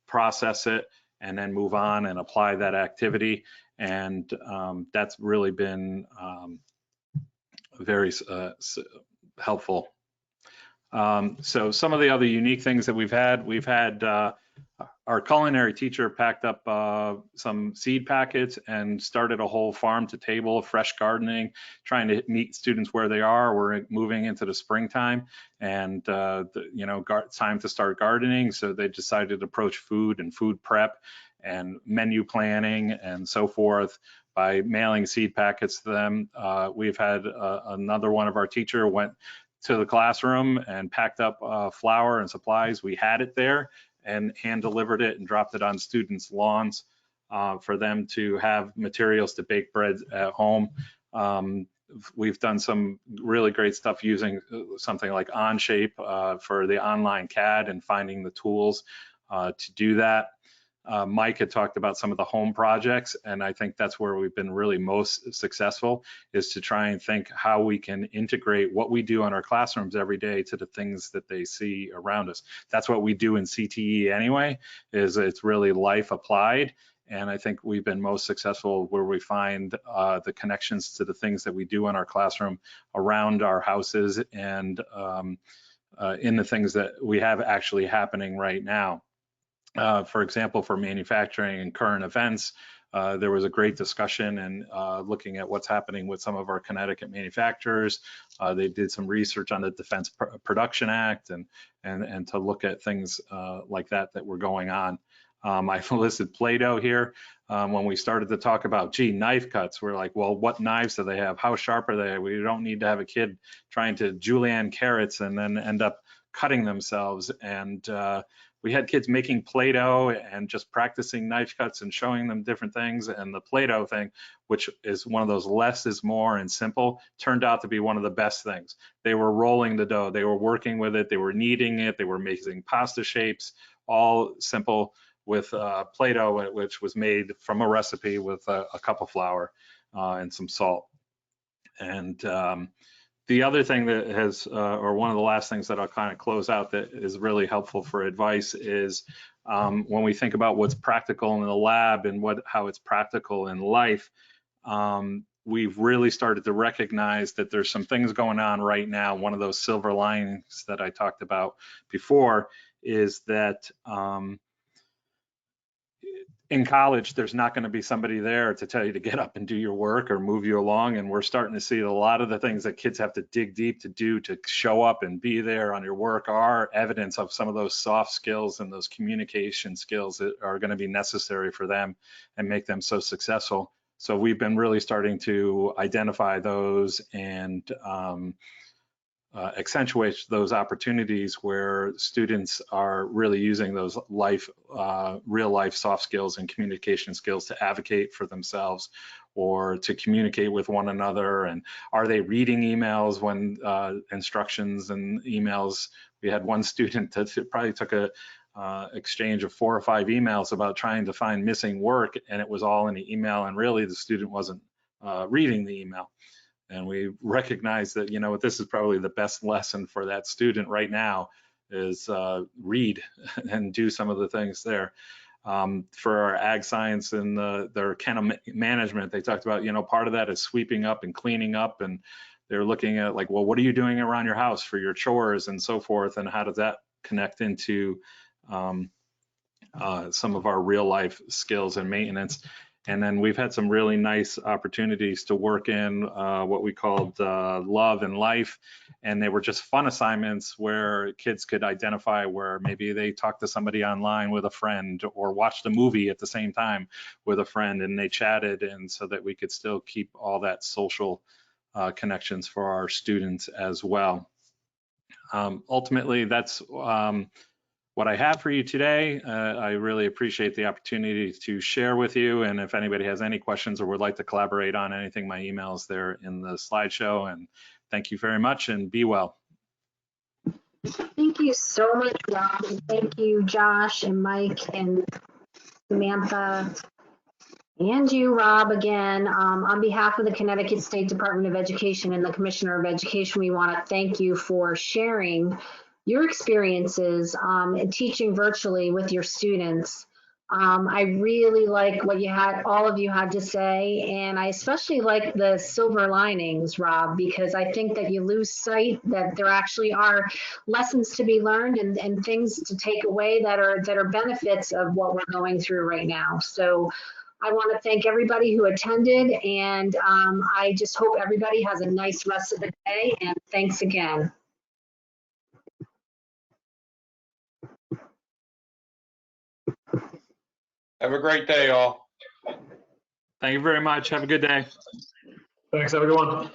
process it and then move on and apply that activity. And that's really been very helpful. So some of the other unique things that we've had our culinary teacher packed up some seed packets and started a whole farm to table fresh gardening, trying to meet students where they are. We're moving into the springtime and time to start gardening. So they decided to approach food and food prep and menu planning and so forth by mailing seed packets to them. We've had another one of our teacher went to the classroom and packed up flour and supplies. We had it there and hand delivered it and dropped it on students' lawns for them to have materials to bake bread at home. We've done some really great stuff using something like OnShape for the online CAD and finding the tools to do that. Mike had talked about some of the home projects, and I think that's where we've been really most successful, is to try and think how we can integrate what we do in our classrooms every day to the things that they see around us. That's what we do in CTE anyway, is it's really life applied. And I think we've been most successful where we find the connections to the things that we do in our classroom around our houses and in the things that we have actually happening right now. For example, for manufacturing and current events, there was a great discussion and looking at what's happening with some of our Connecticut manufacturers. They did some research on the Defense Production Act and to look at things like that were going on. I've listed Play-Doh here. When we started to talk about, gee, knife cuts, we're like, well, what knives do they have? How sharp are they? We don't need to have a kid trying to julienne carrots and then end up cutting themselves. And we had kids making Play-Doh and just practicing knife cuts and showing them different things. And the Play-Doh thing, which is one of those less is more and simple, turned out to be one of the best things. They were rolling the dough, they were working with it, they were kneading it, they were making pasta shapes, all simple with Play-Doh, which was made from a recipe with a cup of flour and some salt. And the other thing that has, or one of the last things that I'll kind of close out that is really helpful for advice is when we think about what's practical in the lab and how it's practical in life, we've really started to recognize that there's some things going on right now. One of those silver linings that I talked about before is that in college, there's not going to be somebody there to tell you to get up and do your work or move you along. And we're starting to see a lot of the things that kids have to dig deep to do to show up and be there on your work are evidence of some of those soft skills and those communication skills that are going to be necessary for them and make them so successful. So we've been really starting to identify those and accentuate those opportunities where students are really using those real life soft skills and communication skills to advocate for themselves or to communicate with one another. And are they reading emails when instructions and emails? We had one student that probably took a exchange of 4 or 5 emails about trying to find missing work, and it was all in the email, and really the student wasn't reading the email. And we recognize that, you know, this is probably the best lesson for that student right now is read and do some of the things there. For our ag science and their kennel management, they talked about, you know, part of that is sweeping up and cleaning up. And they're looking at like, well, what are you doing around your house for your chores and so forth? And how does that connect into some of our real life skills and maintenance? And then we've had some really nice opportunities to work in what we called Love and Life. And they were just fun assignments where kids could identify where maybe they talked to somebody online with a friend or watched a movie at the same time with a friend and they chatted, and so that we could still keep all that social connections for our students as well. Ultimately, that's what I have for you today. I really appreciate the opportunity to share with you. And if anybody has any questions or would like to collaborate on anything, my email is there in the slideshow. And thank you very much and be well. Thank you so much, Rob. And thank you, Josh and Mike and Samantha and you, Rob, again. On behalf of the Connecticut State Department of Education and the Commissioner of Education, we want to thank you for sharing your experiences in teaching virtually with your students. I really like what all of you had to say, and I especially like the silver linings, Rob, because I think that you lose sight that there actually are lessons to be learned and things to take away that are benefits of what we're going through right now. So I want to thank everybody who attended, and I just hope everybody has a nice rest of the day, and thanks again. Have a great day, all. Thank you very much. Have a good day. Thanks, have a good one.